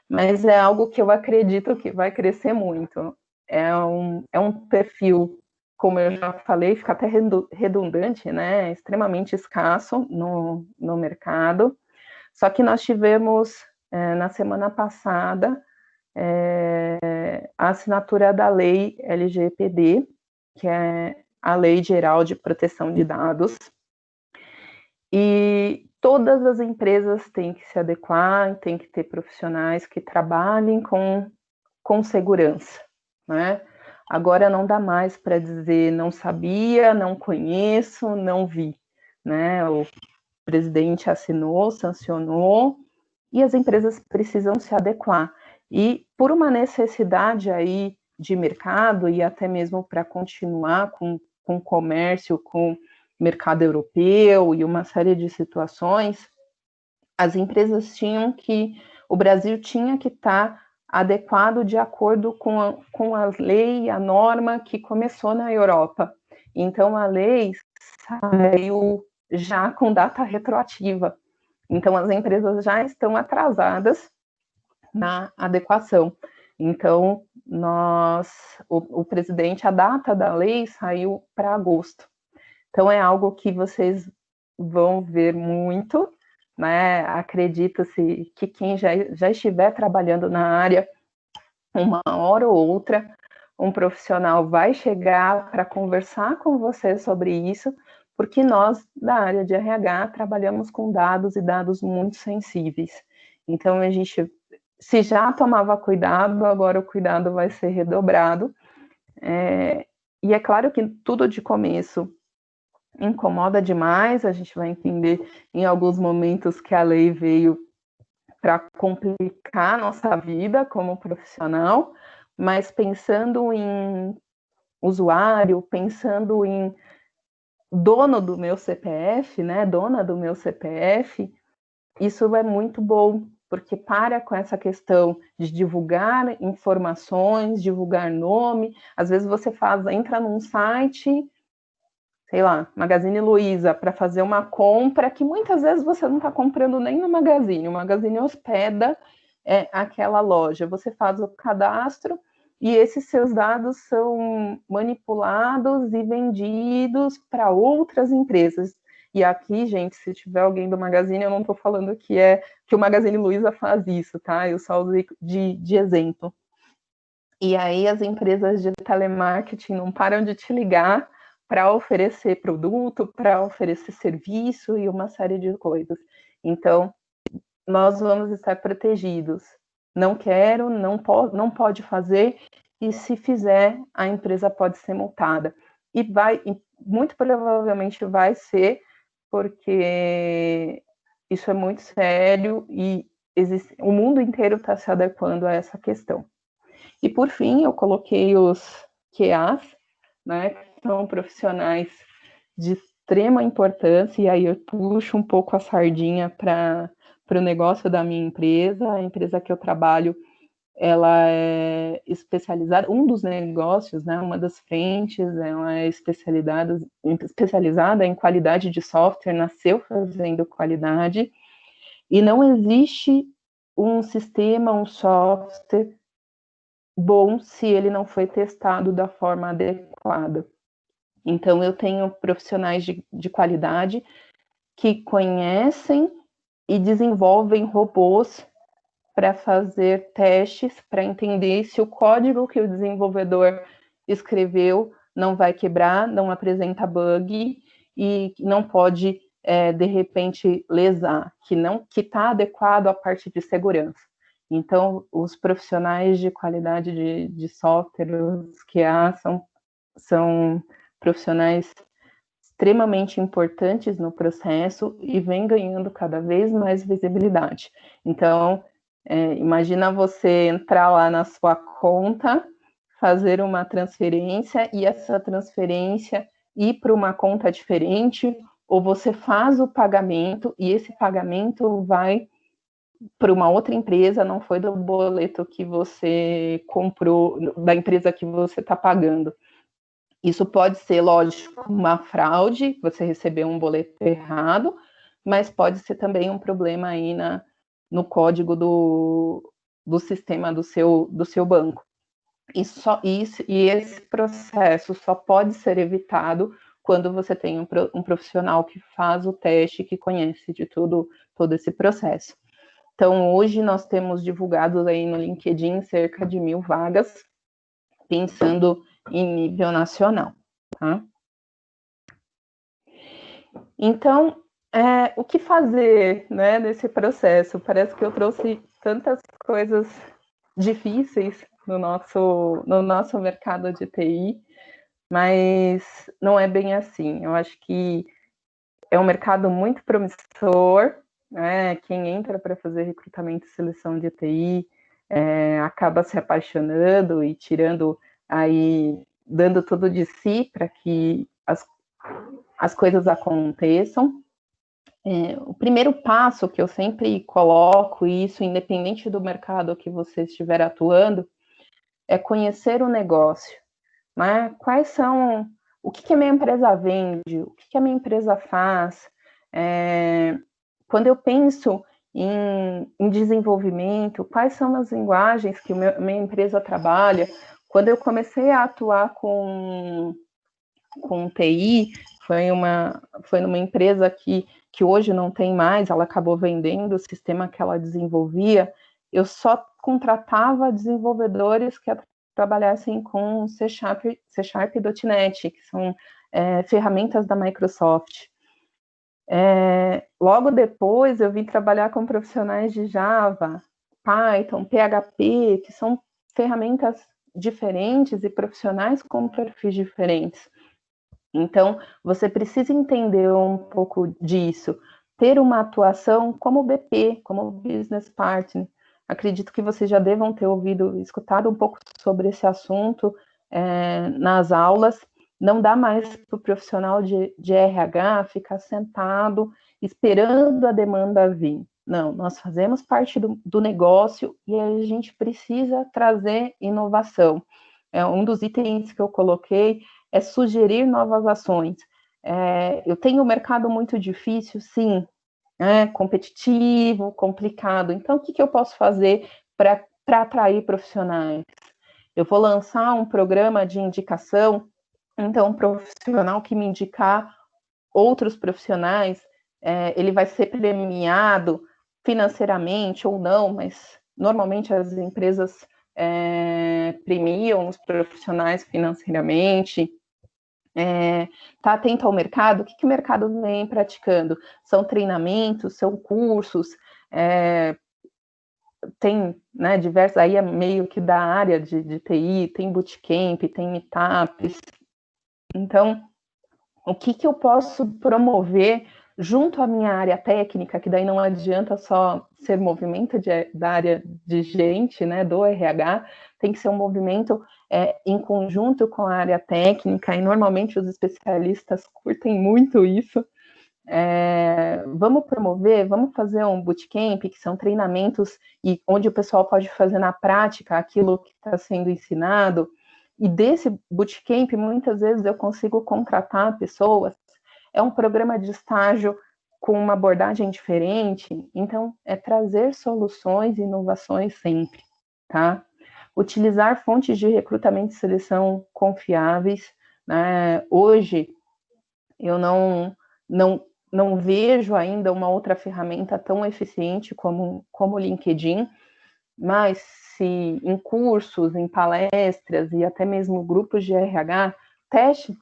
mas é algo que eu acredito que vai crescer muito. É um perfil, como eu já falei, fica até redundante, né, extremamente escasso no mercado. Só que nós tivemos, na semana passada, a assinatura da lei LGPD, que é a Lei Geral de Proteção de Dados, e todas as empresas têm que se adequar, têm que ter profissionais que trabalhem com segurança, né? Agora não dá mais para dizer não sabia, não conheço, não vi, né? O presidente assinou, sancionou, e as empresas precisam se adequar. E por uma necessidade aí de mercado e até mesmo para continuar com comércio, com mercado europeu e uma série de situações, as empresas o Brasil tinha que estar adequado de acordo com a lei, a norma que começou na Europa. Então, a lei saiu já com data retroativa. Então, as empresas já estão atrasadas na adequação. Então, o presidente, a data da lei saiu para agosto. Então, é algo que vocês vão ver muito, né? Acredita-se que quem já estiver trabalhando na área, uma hora ou outra, um profissional vai chegar para conversar com você sobre isso, porque nós, da área de RH, trabalhamos com dados e dados muito sensíveis. Então, a gente, se já tomava cuidado, agora o cuidado vai ser redobrado. E é claro que tudo de começo incomoda demais, a gente vai entender em alguns momentos que a lei veio para complicar a nossa vida como profissional, mas pensando em usuário, pensando em dono do meu CPF, né, dona do meu CPF, isso é muito bom, porque para com essa questão de divulgar informações, divulgar nome, às vezes você entra num site, sei lá, Magazine Luiza, para fazer uma compra que muitas vezes você não está comprando nem no Magazine, o Magazine hospeda aquela loja, você faz o cadastro e esses seus dados são manipulados e vendidos para outras empresas. E aqui, gente, se tiver alguém do Magazine, eu não estou falando que o Magazine Luiza faz isso, tá? Eu só usei de exemplo. E aí as empresas de telemarketing não param de te ligar para oferecer produto, para oferecer serviço e uma série de coisas. Então, nós vamos estar protegidos. Não quero, não pode fazer, e se fizer, a empresa pode ser multada. E muito provavelmente vai ser, porque isso é muito sério e o mundo inteiro está se adequando a essa questão. E, por fim, eu coloquei os QAs, né, que são profissionais de extrema importância, e aí eu puxo um pouco a sardinha para o negócio da minha empresa. A empresa que eu trabalho, ela é especializada, um dos negócios, né, uma das frentes, ela é especializada em qualidade de software, nasceu fazendo qualidade, e não existe um sistema, um software bom se ele não foi testado da forma adequada. Então, eu tenho profissionais de qualidade que conhecem e desenvolvem robôs para fazer testes, para entender se o código que o desenvolvedor escreveu não vai quebrar, não apresenta bug e não pode, de repente, lesar, que está adequado à parte de segurança. Então, os profissionais de qualidade de software, os QA, são profissionais extremamente importantes no processo e vem ganhando cada vez mais visibilidade. Então, imagina você entrar lá na sua conta, fazer uma transferência e essa transferência ir para uma conta diferente, ou você faz o pagamento e esse pagamento vai para uma outra empresa, não foi do boleto que você comprou, da empresa que você está pagando. Isso pode ser, lógico, uma fraude, você recebeu um boleto errado, mas pode ser também um problema aí no código do sistema do seu banco. E esse processo só pode ser evitado quando você tem um profissional que faz o teste, que conhece de todo esse processo. Então, hoje nós temos divulgado aí no LinkedIn cerca de 1.000 vagas, pensando em nível nacional, tá? Então, o que fazer, né, nesse processo? Parece que eu trouxe tantas coisas difíceis no nosso mercado de TI, mas não é bem assim. Eu acho que é um mercado muito promissor, né? Quem entra para fazer recrutamento e seleção de TI acaba se apaixonando e tirando aí, dando tudo de si para que as coisas aconteçam. O primeiro passo que eu sempre coloco, e isso independente do mercado que você estiver atuando, é conhecer o negócio, né? O que a minha empresa vende, o que a minha empresa faz. Quando eu penso em desenvolvimento, quais são as linguagens que minha empresa trabalha. Quando eu comecei a atuar com TI, foi numa empresa que hoje não tem mais, ela acabou vendendo o sistema que ela desenvolvia, eu só contratava desenvolvedores que trabalhassem com C Sharp e .NET, que são ferramentas da Microsoft. Logo depois, eu vim trabalhar com profissionais de Java, Python, PHP, que são ferramentas diferentes e profissionais com perfis diferentes. Então, você precisa entender um pouco disso, ter uma atuação como BP, como Business Partner. Acredito que vocês já devam ter escutado um pouco sobre esse assunto nas aulas. Não dá mais para o profissional de RH ficar sentado esperando a demanda vir. Não, nós fazemos parte do negócio e a gente precisa trazer inovação. Um dos itens que eu coloquei é sugerir novas ações. Eu tenho um mercado muito difícil, sim, competitivo, complicado. Então, o que eu posso fazer para atrair profissionais? Eu vou lançar um programa de indicação, então, um profissional que me indicar outros profissionais, ele vai ser premiado financeiramente ou não, mas normalmente as empresas premiam os profissionais financeiramente. Tá atento ao mercado, o que o mercado vem praticando? São treinamentos, são cursos, tem, né, diversos, aí é meio que da área de TI, tem bootcamp, tem meetups. Então, o que eu posso promover junto à minha área técnica, que daí não adianta só ser movimento da área de gente, né, do RH, tem que ser um movimento em conjunto com a área técnica, e normalmente os especialistas curtem muito isso. Vamos promover, vamos fazer um bootcamp, que são treinamentos e onde o pessoal pode fazer na prática aquilo que está sendo ensinado. E desse bootcamp, muitas vezes eu consigo contratar pessoas. É um programa de estágio com uma abordagem diferente. Então, é trazer soluções e inovações sempre, tá? Utilizar fontes de recrutamento e seleção confiáveis, né? Hoje, eu não vejo ainda uma outra ferramenta tão eficiente como o LinkedIn, mas se em cursos, em palestras e até mesmo grupos de RH,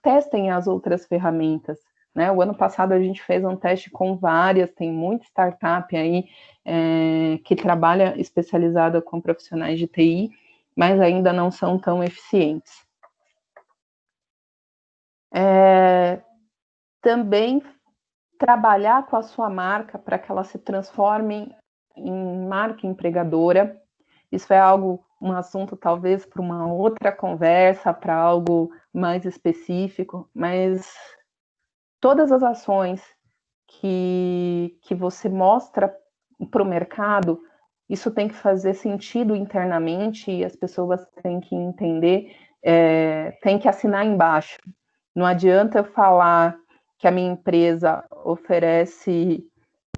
testem as outras ferramentas. Né? O ano passado a gente fez um teste com várias, tem muita startup aí que trabalha especializada com profissionais de TI, mas ainda não são tão eficientes. Também trabalhar com a sua marca para que ela se transforme em marca empregadora. Isso é um assunto talvez para uma outra conversa, para algo mais específico, mas todas as ações que você mostra para o mercado, isso tem que fazer sentido internamente e as pessoas têm que entender, têm que assinar embaixo. Não adianta eu falar que a minha empresa oferece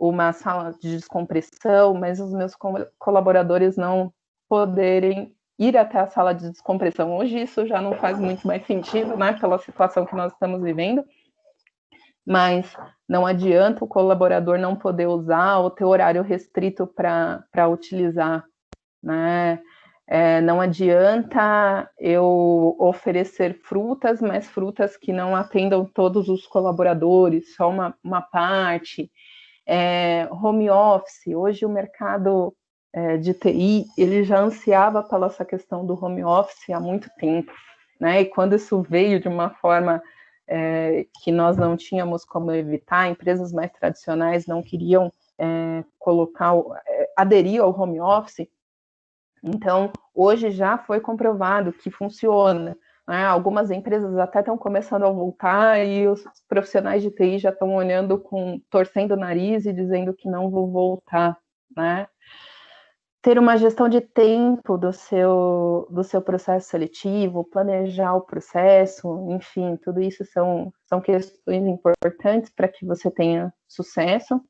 uma sala de descompressão, mas os meus colaboradores não poderem ir até a sala de descompressão. Hoje isso já não faz muito mais sentido, né, pela situação que nós estamos vivendo, mas não adianta o colaborador não poder usar ou ter horário restrito para utilizar, né? Não adianta eu oferecer frutas, mas frutas que não atendam todos os colaboradores, só uma parte. Home office, hoje o mercado de TI, ele já ansiava pela essa questão do home office há muito tempo, né? E quando isso veio de uma forma que nós não tínhamos como evitar, empresas mais tradicionais não queriam aderir ao home office. Então, hoje já foi comprovado que funciona. Né? Algumas empresas até estão começando a voltar e os profissionais de TI já estão olhando, torcendo o nariz e dizendo que não vão voltar. Né? Ter uma gestão de tempo do seu processo seletivo, planejar o processo, enfim, tudo isso são questões importantes para que você tenha sucesso.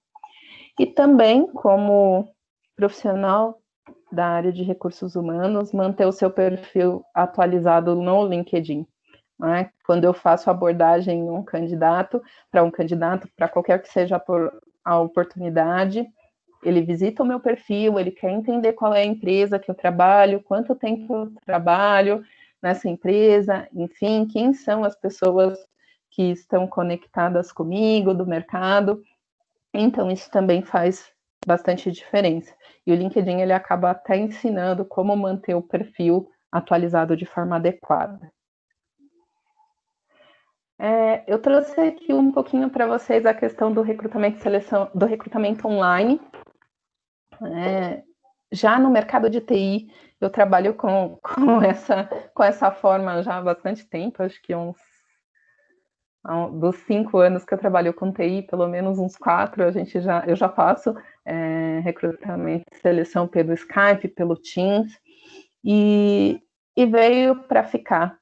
E também, como profissional da área de recursos humanos, manter o seu perfil atualizado no LinkedIn. Né? Quando eu faço abordagem em um candidato, para qualquer que seja a oportunidade, ele visita o meu perfil, ele quer entender qual é a empresa que eu trabalho, quanto tempo eu trabalho nessa empresa, enfim, quem são as pessoas que estão conectadas comigo, do mercado. Então, isso também faz bastante diferença. E o LinkedIn, ele acaba até ensinando como manter o perfil atualizado de forma adequada. Eu trouxe aqui um pouquinho para vocês a questão do recrutamento e seleção, do recrutamento online. Já no mercado de TI, eu trabalho com essa forma já há bastante tempo, acho que dos 5 anos que eu trabalho com TI, pelo menos uns 4, eu já faço recrutamento e seleção pelo Skype, pelo Teams, e veio para ficar.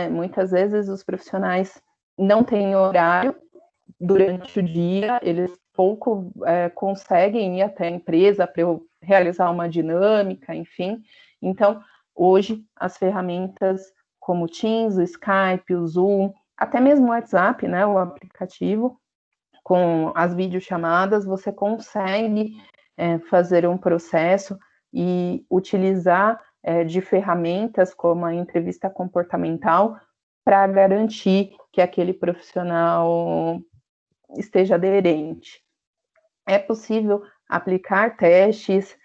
Muitas vezes os profissionais não têm horário durante o dia, eles pouco conseguem ir até a empresa para eu realizar uma dinâmica, enfim. Então, hoje, as ferramentas como o Teams, o Skype, o Zoom, até mesmo o WhatsApp, né, o aplicativo, com as videochamadas, você consegue fazer um processo e utilizar de ferramentas como a entrevista comportamental para garantir que aquele profissional esteja aderente. É possível aplicar testes,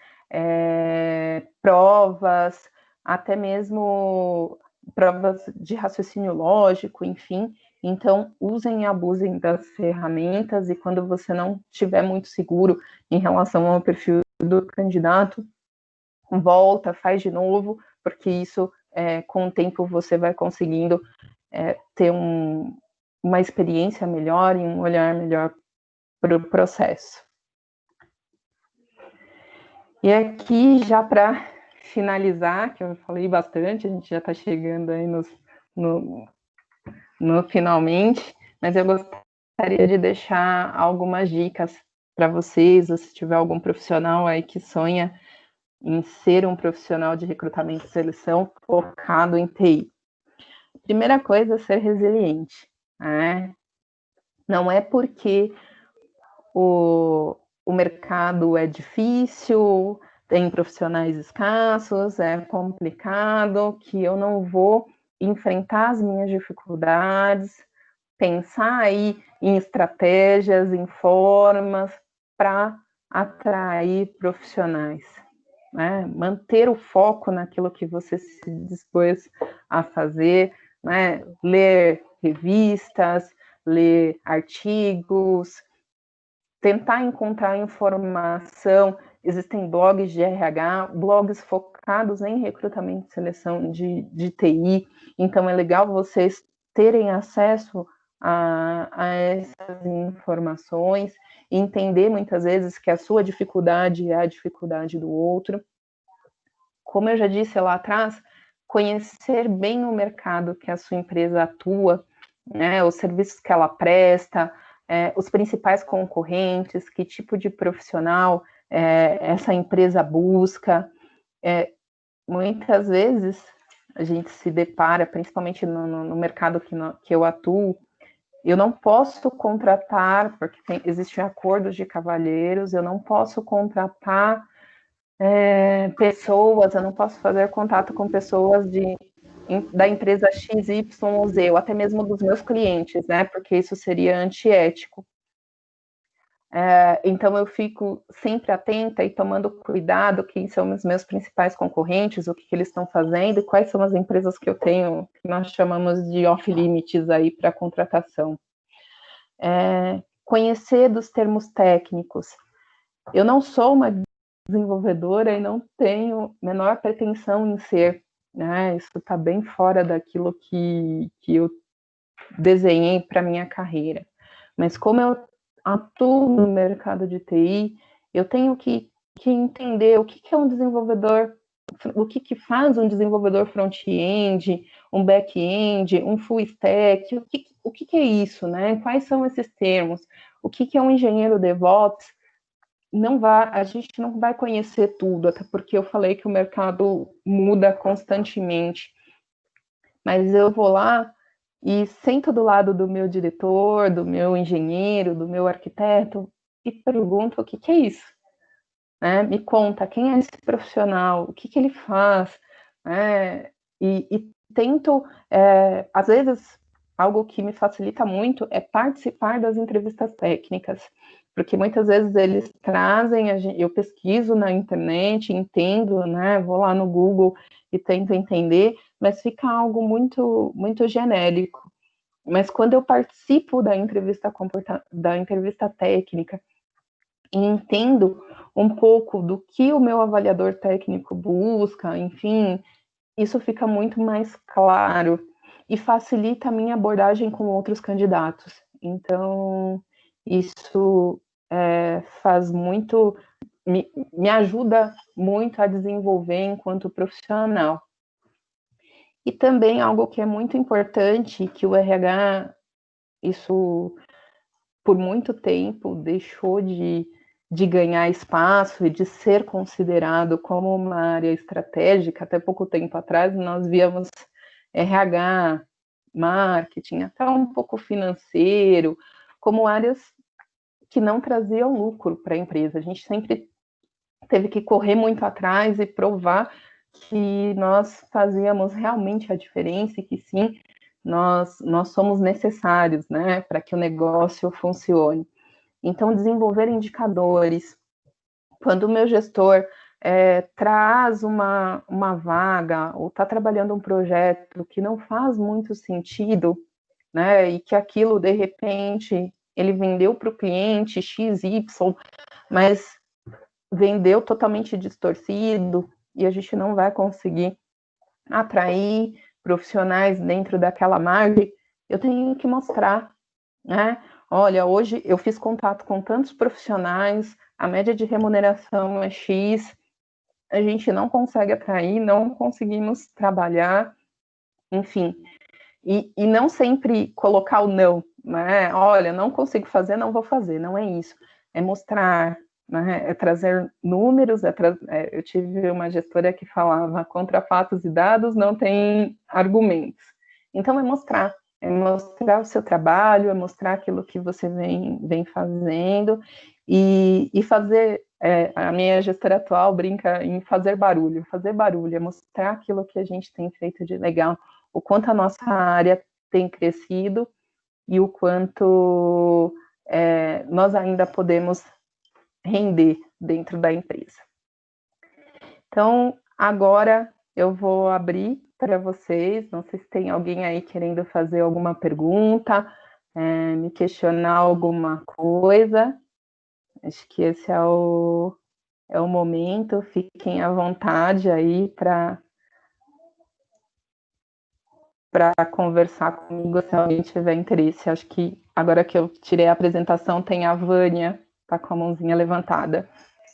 provas, até mesmo provas de raciocínio lógico, enfim. Então, usem e abusem das ferramentas, e quando você não estiver muito seguro em relação ao perfil do candidato, volta, faz de novo, porque isso, com o tempo, você vai conseguindo ter uma experiência melhor e um olhar melhor para o processo. E aqui, já para finalizar, que eu falei bastante, a gente já está chegando aí no finalmente, mas eu gostaria de deixar algumas dicas para vocês, ou se tiver algum profissional aí que sonha em ser um profissional de recrutamento e seleção focado em TI. Primeira coisa é ser resiliente, né? Não é porque o mercado é difícil, tem profissionais escassos, é complicado, que eu não vou enfrentar as minhas dificuldades, pensar aí em estratégias, em formas para atrair profissionais, né? Manter o foco naquilo que você se dispôs a fazer, né? Ler revistas, ler artigos, tentar encontrar informação. Existem blogs de RH, blogs focados em recrutamento e seleção de TI, então é legal vocês terem acesso a essas informações, e entender muitas vezes que a sua dificuldade é a dificuldade do outro. Como eu já disse lá atrás, conhecer bem o mercado que a sua empresa atua, né, os serviços que ela presta, os principais concorrentes, que tipo de profissional essa empresa busca. Muitas vezes a gente se depara, principalmente no mercado que eu atuo, eu não posso contratar, porque existem acordos de cavalheiros, eu não posso contratar pessoas, eu não posso fazer contato com pessoas da empresa XYZ, ou até mesmo dos meus clientes, né? Porque isso seria antiético. Então, eu fico sempre atenta e tomando cuidado quem são os meus principais concorrentes, o que eles estão fazendo e quais são as empresas que eu tenho, que nós chamamos de off-limits aí para contratação. Conhecer dos termos técnicos. Eu não sou uma desenvolvedora e não tenho menor pretensão em ser, né? Isso está bem fora daquilo que eu desenhei para minha carreira. Mas como eu atuo no mercado de TI, eu tenho que entender o que é um desenvolvedor, o que faz um desenvolvedor front-end, um back-end, um full stack, o que é isso, né? Quais são esses termos? O que é um engenheiro DevOps? a gente não vai conhecer tudo, até porque eu falei que o mercado muda constantemente. Mas eu vou lá e sento do lado do meu diretor, do meu engenheiro, do meu arquiteto e pergunto o que é isso, né? Me conta quem é esse profissional, o que ele faz, né? E tento, às vezes, algo que me facilita muito é participar das entrevistas técnicas, porque muitas vezes eles trazem, eu pesquiso na internet, entendo, né? Vou lá no Google e tento entender, mas fica algo muito, muito genérico. Mas quando eu participo da entrevista técnica e entendo um pouco do que o meu avaliador técnico busca, enfim, isso fica muito mais claro e facilita a minha abordagem com outros candidatos. Então, isso faz muito, me ajuda muito a desenvolver enquanto profissional. E também algo que é muito importante, que o RH, isso por muito tempo deixou de ganhar espaço e de ser considerado como uma área estratégica. Até pouco tempo atrás, nós víamos RH, marketing, até um pouco financeiro, como áreas que não traziam lucro para a empresa. A gente sempre teve que correr muito atrás e provar que nós fazíamos realmente a diferença e que sim, nós somos necessários, né, para que o negócio funcione. Então, desenvolver indicadores. Quando o meu gestor traz uma vaga ou está trabalhando um projeto que não faz muito sentido, né, e que aquilo, de repente, ele vendeu para o cliente XY, mas vendeu totalmente distorcido e a gente não vai conseguir atrair profissionais dentro daquela margem, eu tenho que mostrar, né? Olha, hoje eu fiz contato com tantos profissionais, a média de remuneração é X, a gente não consegue atrair, não conseguimos trabalhar, enfim. E não sempre colocar o não, né? Olha, não consigo fazer, não vou fazer, não é isso. É mostrar, né? É trazer números, eu tive uma gestora que falava contra fatos e dados não tem argumentos. Então, é mostrar o seu trabalho, é mostrar aquilo que você vem fazendo e fazer, a minha gestora atual brinca em fazer barulho, é mostrar aquilo que a gente tem feito de legal, o quanto a nossa área tem crescido e o quanto nós ainda podemos render dentro da empresa. Então, agora eu vou abrir para vocês, não sei se tem alguém aí querendo fazer alguma pergunta, me questionar alguma coisa. Acho que esse é o momento, fiquem à vontade aí para conversar comigo se alguém tiver interesse. Acho que agora que eu tirei a apresentação, tem a Vânia, tá com a mãozinha levantada.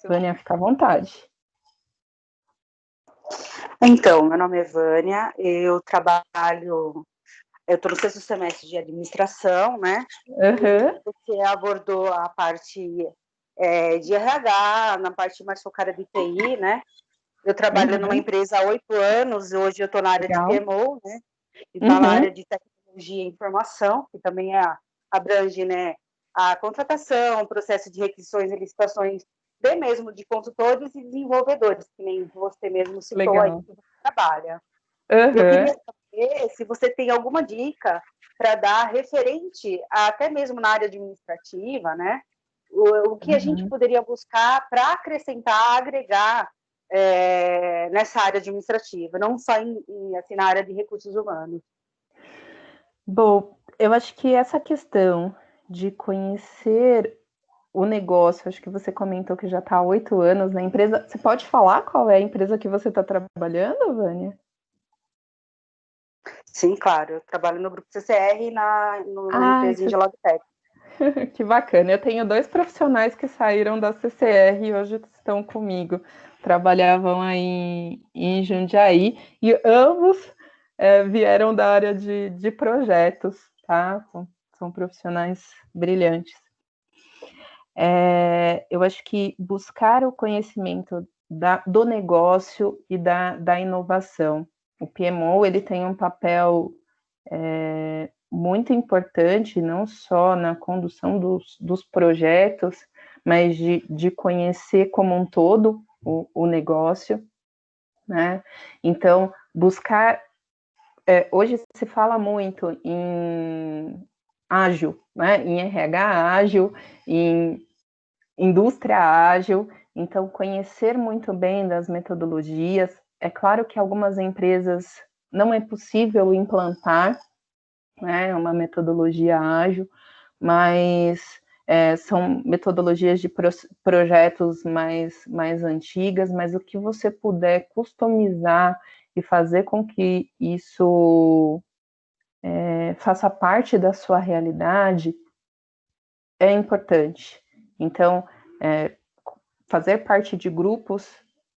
Vânia, fica à vontade. Então, meu nome é Vânia, eu estou no 6º semestre de administração, né? Uhum. Você abordou a parte de RH, na parte mais focada de TI, né? Eu trabalho numa empresa há 8 anos, hoje eu estou na área Legal. de PMO, né? E está na área de tecnologia e informação, que também abrange, né, a contratação, o processo de requisições e licitações, bem mesmo de consultores e desenvolvedores, que nem você mesmo citou. Legal. Aí que você trabalha. Eu queria saber se você tem alguma dica para dar referente, até mesmo na área administrativa, né? O que a gente poderia buscar para acrescentar, agregar nessa área administrativa, não só assim, na área de recursos humanos. Bom, eu acho que essa questão de conhecer o negócio, acho que você comentou que já está há 8 anos na empresa. Você pode falar qual é a empresa que você está trabalhando, Vânia? Sim, claro. Eu trabalho no Grupo CCR numa empresa de Logitech. Que bacana. Eu tenho 2 profissionais que saíram da CCR e hoje estão comigo. Trabalhavam aí em Jundiaí e ambos vieram da área de projetos, tá? São profissionais brilhantes. eu acho que buscar o conhecimento do negócio e da inovação. O PMO, ele tem um papel muito importante, não só na condução dos projetos, mas de conhecer como um todo o negócio, né? Então, buscar... hoje se fala muito em ágil, né? Em RH ágil, em indústria ágil, então conhecer muito bem das metodologias. É claro que algumas empresas não é possível implantar, né, uma metodologia ágil, mas são metodologias de projetos mais antigas, mas o que você puder customizar e fazer com que isso faça parte da sua realidade é importante. Então, fazer parte de grupos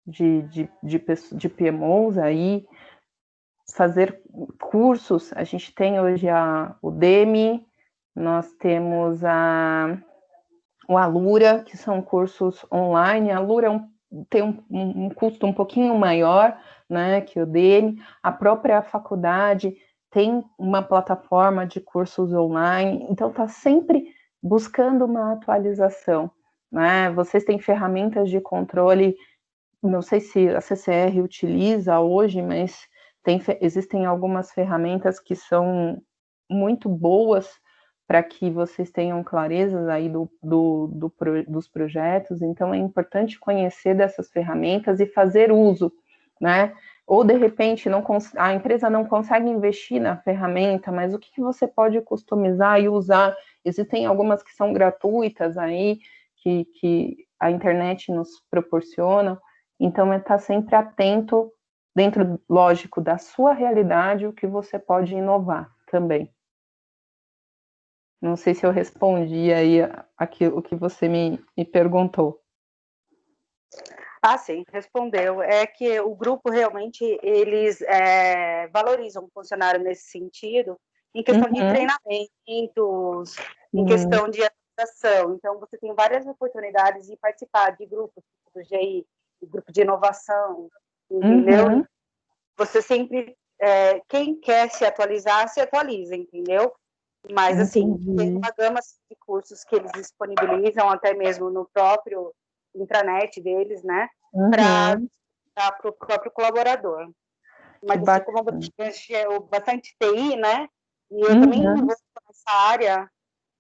de PMOs aí, fazer cursos. A gente tem hoje o Udemy, nós temos o Alura, que são cursos online. A Alura tem um custo um pouquinho maior, né, que o Udemy. A própria faculdade tem uma plataforma de cursos online, então está sempre buscando uma atualização, né? Vocês têm ferramentas de controle, não sei se a CCR utiliza hoje, mas existem algumas ferramentas que são muito boas para que vocês tenham clareza aí dos projetos. Então é importante conhecer dessas ferramentas e fazer uso, né? Ou de repente a empresa não consegue investir na ferramenta, mas o que você pode customizar e usar? Existem algumas que são gratuitas aí, que a internet nos proporciona. Então é estar sempre atento, dentro, lógico, da sua realidade, o que você pode inovar também. Não sei se eu respondi aí o que você me perguntou. Ah, sim, respondeu. É que o grupo realmente, eles valorizam o funcionário nesse sentido, em questão de treinamentos, em questão de atualização. Então, você tem várias oportunidades de participar de grupos do GI, de grupo de inovação, entendeu? Você sempre, quem quer se atualizar, se atualiza, entendeu? Mas, assim, tem uma gama de cursos que eles disponibilizam, até mesmo no próprio intranet deles, né? Para o próprio colaborador. Mas, assim, como eu bastante TI, né? E eu também não vou nessa área,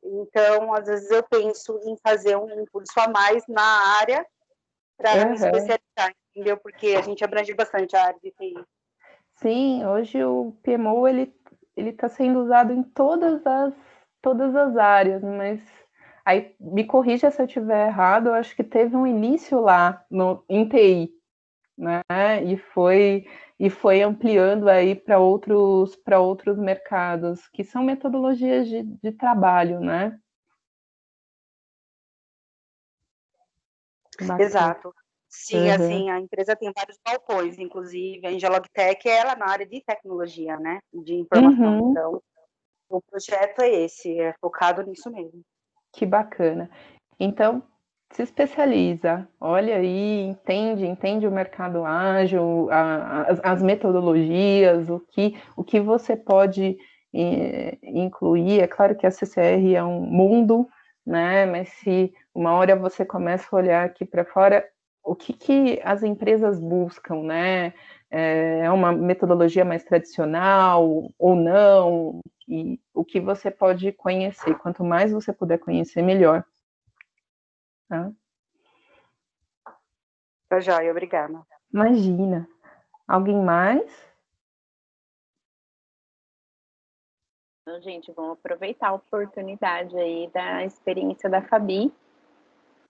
então, às vezes, eu penso em fazer um curso a mais na área para me especializar, entendeu? Porque a gente abrange bastante a área de TI. Sim, hoje o PMO ele está sendo usado em todas as áreas, mas aí me corrija se eu estiver errado, eu acho que teve um início lá em TI, né? E foi ampliando aí para outros mercados, que são metodologias de trabalho, né? Exato. Sim, assim, a empresa tem vários galpões, inclusive a Engelogtech, ela na área de tecnologia, né, de informação. Então, o projeto é esse, é focado nisso mesmo. Que bacana. Então, se especializa, olha aí, entende o mercado ágil, as metodologias, o que você pode incluir. É claro que a CCR é um mundo, né? Mas se uma hora você começa a olhar aqui para fora, o que as empresas buscam, né? É uma metodologia mais tradicional ou não? E o que você pode conhecer. Quanto mais você puder conhecer, melhor. Tá? Tá joia, obrigada. Imagina. Alguém mais? Então, gente, vamos aproveitar a oportunidade aí da experiência da Fabi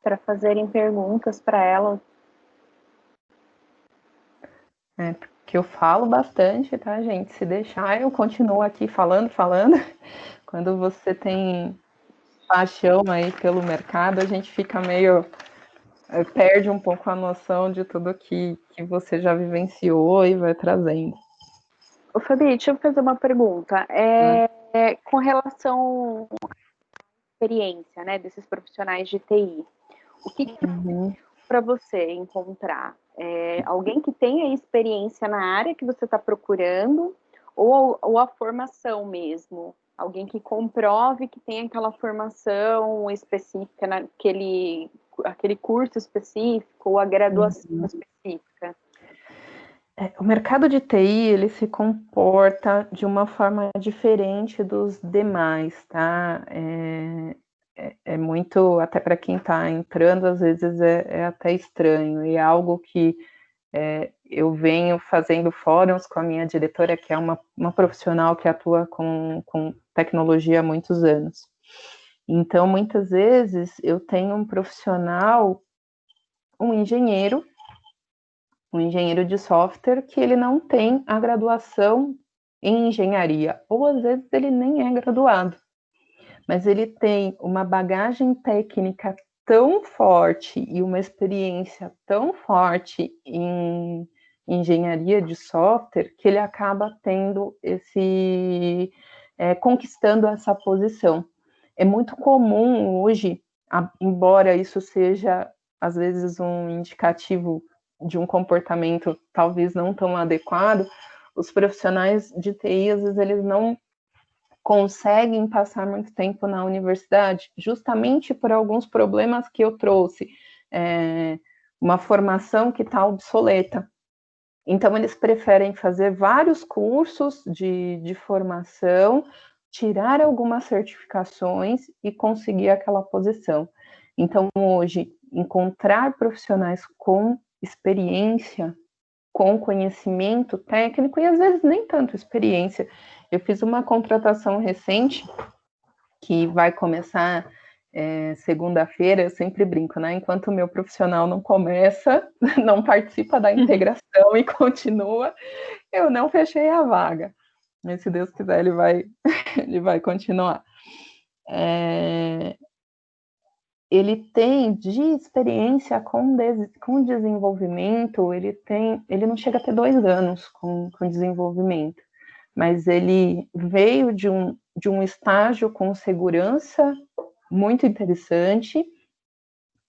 para fazerem perguntas para ela. Porque eu falo bastante, tá, gente? Se deixar, eu continuo aqui falando. Quando você tem paixão aí pelo mercado, a gente fica meio... perde um pouco a noção de tudo que você já vivenciou e vai trazendo. Ô, Fabi, deixa eu fazer uma pergunta. Com relação experiência, né, desses profissionais de TI. O que para você encontrar? Alguém que tenha experiência na área que você está procurando ou a formação mesmo? Alguém que comprove que tem aquela formação específica, aquele curso específico ou a graduação específica? O mercado de TI, ele se comporta de uma forma diferente dos demais, tá? É muito, até para quem está entrando, às vezes é até estranho, e é algo que eu venho fazendo fóruns com a minha diretora, que é uma profissional que atua com tecnologia há muitos anos. Então, muitas vezes, eu tenho um profissional, um engenheiro de software, que ele não tem a graduação em engenharia, ou às vezes ele nem é graduado, mas ele tem uma bagagem técnica tão forte e uma experiência tão forte em engenharia de software que ele acaba tendo conquistando essa posição. É muito comum hoje, embora isso seja às vezes um indicativo de um comportamento talvez não tão adequado, os profissionais de TI, às vezes, eles não conseguem passar muito tempo na universidade, justamente por alguns problemas que eu trouxe, uma formação que está obsoleta. Então, eles preferem fazer vários cursos de formação, tirar algumas certificações e conseguir aquela posição. Então, hoje, encontrar profissionais com experiência, com conhecimento técnico, e às vezes nem tanto experiência. Eu fiz uma contratação recente, que vai começar segunda-feira, eu sempre brinco, né? Enquanto o meu profissional não começa, não participa da integração e continua, eu não fechei a vaga. Mas se Deus quiser, ele vai continuar. Ele tem de experiência com desenvolvimento, ele não chega a ter 2 anos com desenvolvimento, mas ele veio de um estágio com segurança muito interessante,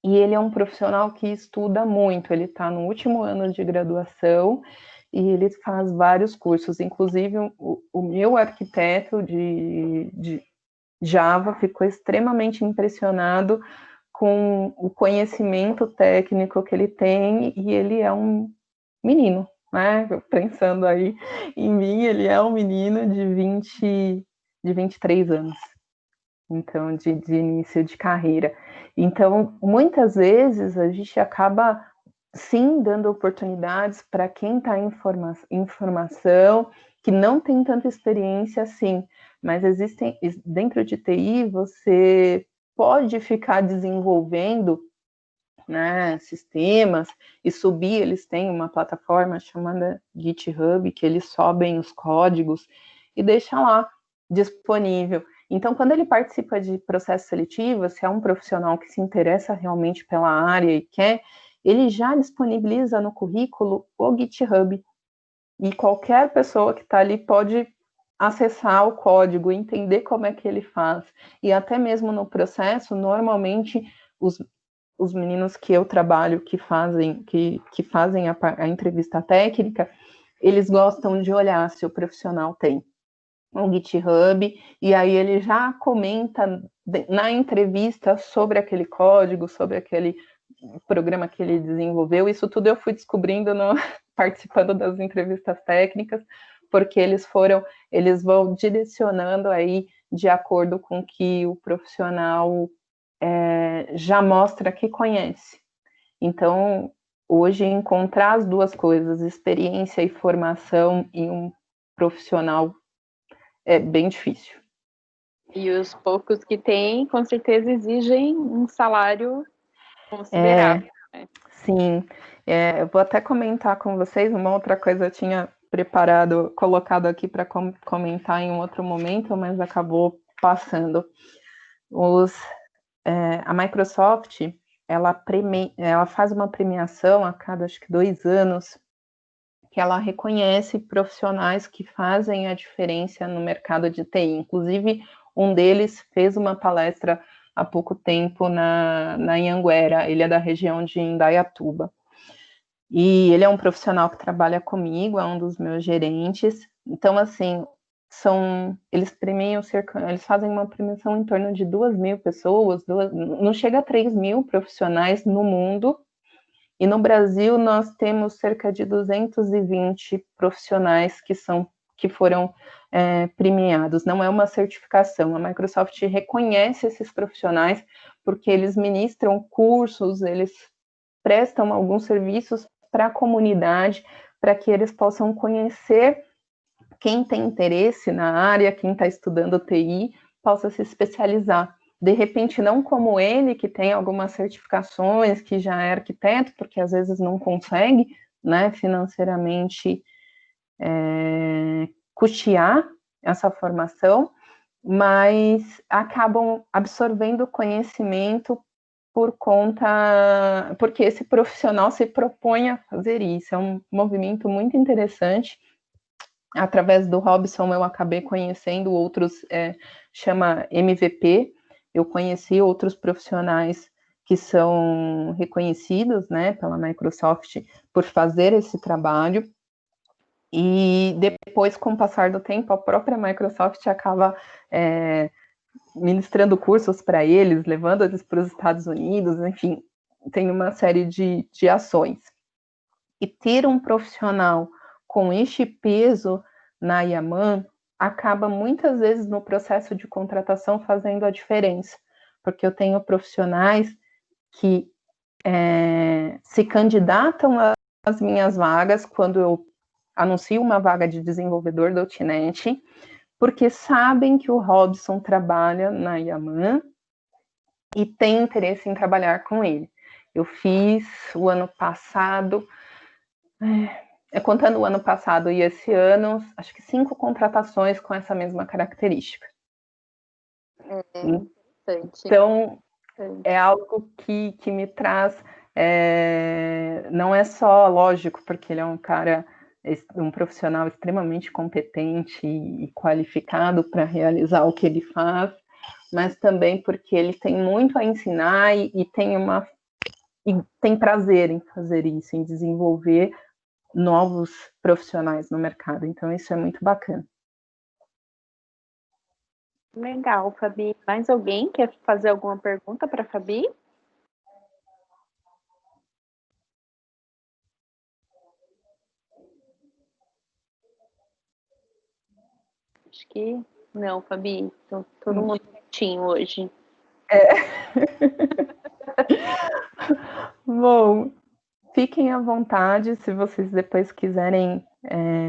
e ele é um profissional que estuda muito, ele está no último ano de graduação, e ele faz vários cursos, inclusive o meu arquiteto de Java ficou extremamente impressionado com o conhecimento técnico que ele tem, e ele é um menino, né? Pensando aí em mim, ele é um menino de 23 anos, então, de início de carreira. Então, muitas vezes, a gente acaba, sim, dando oportunidades para quem está em formação, que não tem tanta experiência assim, mas existem, dentro de TI, você pode ficar desenvolvendo, né, sistemas e subir. Eles têm uma plataforma chamada GitHub, que eles sobem os códigos e deixam lá disponível. Então, quando ele participa de processo seletivo, se é um profissional que se interessa realmente pela área e quer, ele já disponibiliza no currículo o GitHub, e qualquer pessoa que está ali pode acessar o código, entender como é que ele faz. E até mesmo no processo, normalmente, os meninos que eu trabalho, que fazem a entrevista técnica, eles gostam de olhar se o profissional tem um GitHub, e aí ele já comenta na entrevista sobre aquele código, sobre aquele programa que ele desenvolveu. Isso tudo eu fui descobrindo participando das entrevistas técnicas, porque eles vão direcionando aí de acordo com que o profissional já mostra que conhece. Então, hoje, encontrar as duas coisas, experiência e formação em um profissional, é bem difícil. E os poucos que tem, com certeza, exigem um salário considerável. Né? Sim. Eu vou até comentar com vocês uma outra coisa. Eu tinha colocado aqui para comentar em um outro momento, mas acabou passando. A Microsoft, ela faz uma premiação a cada, acho que 2 anos, que ela reconhece profissionais que fazem a diferença no mercado de TI. Inclusive, um deles fez uma palestra há pouco tempo na Anhanguera, ele é da região de Indaiatuba. E ele é um profissional que trabalha comigo, é um dos meus gerentes. Então, assim, eles fazem uma premiação em torno de 2.000 pessoas, não chega a 3.000 profissionais no mundo, e no Brasil nós temos cerca de 220 profissionais que foram premiados. Não é uma certificação, a Microsoft reconhece esses profissionais porque eles ministram cursos, eles prestam alguns serviços para a comunidade, para que eles possam conhecer quem tem interesse na área, quem está estudando TI, possa se especializar. De repente, não como ele, que tem algumas certificações, que já é arquiteto, porque às vezes não consegue, né, financeiramente custear essa formação, mas acabam absorvendo conhecimento porque esse profissional se propõe a fazer isso. É um movimento muito interessante. Através do Robson, eu acabei conhecendo outros, chama MVP, eu conheci outros profissionais que são reconhecidos, né, pela Microsoft por fazer esse trabalho, e depois, com o passar do tempo, a própria Microsoft acaba ministrando cursos para eles, levando eles para os Estados Unidos, enfim, tem uma série de ações. E ter um profissional com este peso na Yaman acaba muitas vezes no processo de contratação fazendo a diferença, porque eu tenho profissionais que se candidatam às minhas vagas quando eu anuncio uma vaga de desenvolvedor .NET, porque sabem que o Robson trabalha na Yaman e tem interesse em trabalhar com ele. Eu fiz o ano passado, contando o ano passado e esse ano, acho que 5 contratações com essa mesma característica. Interessante. Então, é algo que me traz, não é só lógico, porque ele é um profissional extremamente competente e qualificado para realizar o que ele faz, mas também porque ele tem muito a ensinar e tem prazer em fazer isso, em desenvolver novos profissionais no mercado. Então, isso é muito bacana. Legal, Fabi. Mais alguém quer fazer alguma pergunta para a Fabi? Acho que não, Fabi. Então, todo mundo quietinho hoje. Bom, fiquem à vontade se vocês depois quiserem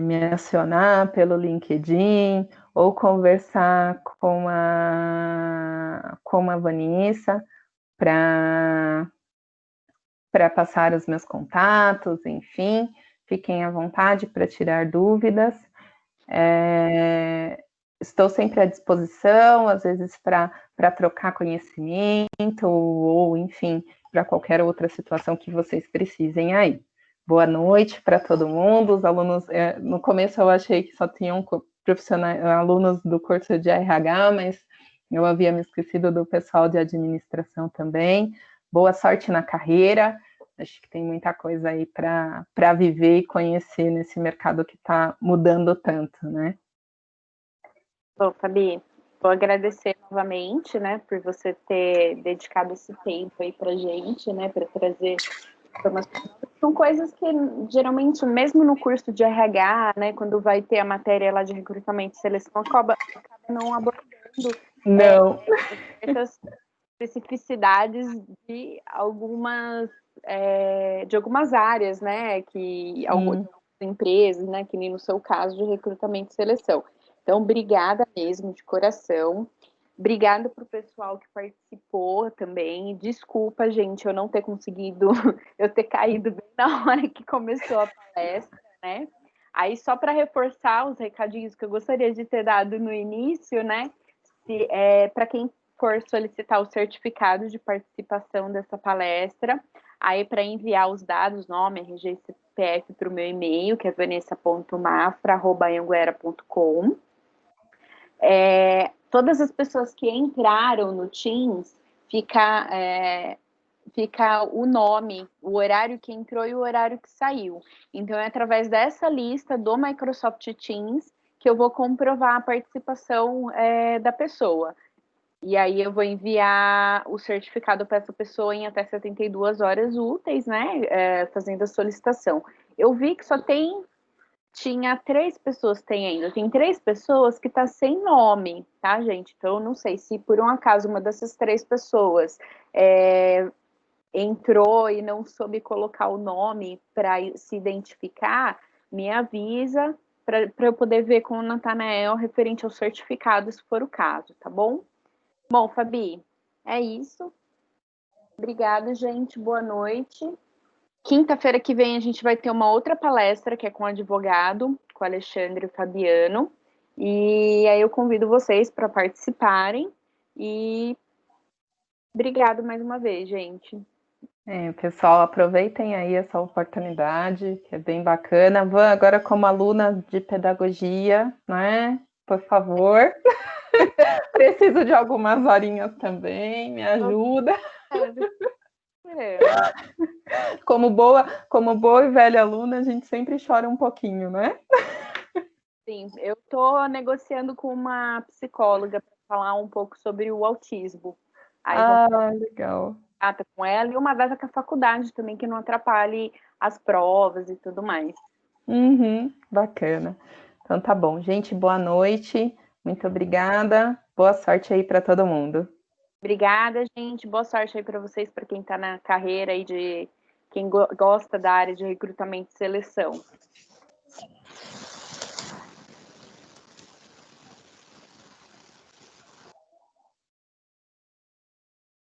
me acionar pelo LinkedIn ou conversar com a Vanessa para passar os meus contatos, enfim, fiquem à vontade para tirar dúvidas. Estou sempre à disposição, às vezes para trocar conhecimento, ou enfim, para qualquer outra situação que vocês precisem aí. Boa noite para todo mundo. Os alunos, no começo eu achei que só tinham alunos do curso de RH, mas eu havia me esquecido do pessoal de administração também. Boa sorte na carreira. Acho que tem muita coisa aí para viver e conhecer nesse mercado que está mudando tanto, né? Bom, Fabi, vou agradecer novamente, né, por você ter dedicado esse tempo aí para gente, né, para trazer informações. São coisas que geralmente, mesmo no curso de RH, né, quando vai ter a matéria lá de recrutamento e seleção, acaba não abordando certas especificidades de algumas áreas, né, que algumas empresas, né, que nem no seu caso de recrutamento e seleção. Então, obrigada mesmo, de coração. Obrigada para o pessoal que participou também. Desculpa, gente, eu não ter conseguido, eu ter caído bem na hora que começou a palestra, né? Aí, só para reforçar os recadinhos que eu gostaria de ter dado no início, né? Para quem for solicitar o certificado de participação dessa palestra, aí para enviar os dados, nome, RG e CPF para o meu e-mail, que é vanessa.mafra@anhanguera.com. Todas as pessoas que entraram no Teams fica o nome, o horário que entrou e o horário que saiu. Então, é através dessa lista do Microsoft Teams que eu vou comprovar a participação da pessoa. E aí eu vou enviar o certificado para essa pessoa em até 72 horas úteis, né? Fazendo a solicitação. Eu vi que tinha 3 pessoas, tem 3 pessoas que tá sem nome, tá, gente? Então, eu não sei se por um acaso uma dessas 3 pessoas entrou e não soube colocar o nome para se identificar, me avisa para eu poder ver com o Natanael referente ao certificado, se for o caso, tá bom? Bom, Fabi, é isso. Obrigada, gente. Boa noite. Quinta-feira que vem a gente vai ter uma outra palestra, que é com o advogado, com o Alexandre Fabiano. E aí eu convido vocês para participarem. E obrigado mais uma vez, gente. Pessoal, aproveitem aí essa oportunidade, que é bem bacana. Van, agora como aluna de pedagogia, né? Por favor. Preciso de algumas horinhas também, me ajuda. Como boa e velha aluna, a gente sempre chora um pouquinho, né? Sim, eu estou negociando com uma psicóloga para falar um pouco sobre o autismo. Aí legal. Com ela e uma data com a faculdade também, que não atrapalhe as provas e tudo mais. Bacana. Então tá bom, gente, boa noite. Muito obrigada. Boa sorte aí para todo mundo. Obrigada, gente. Boa sorte aí para vocês, para quem está na carreira aí de quem gosta da área de recrutamento e seleção.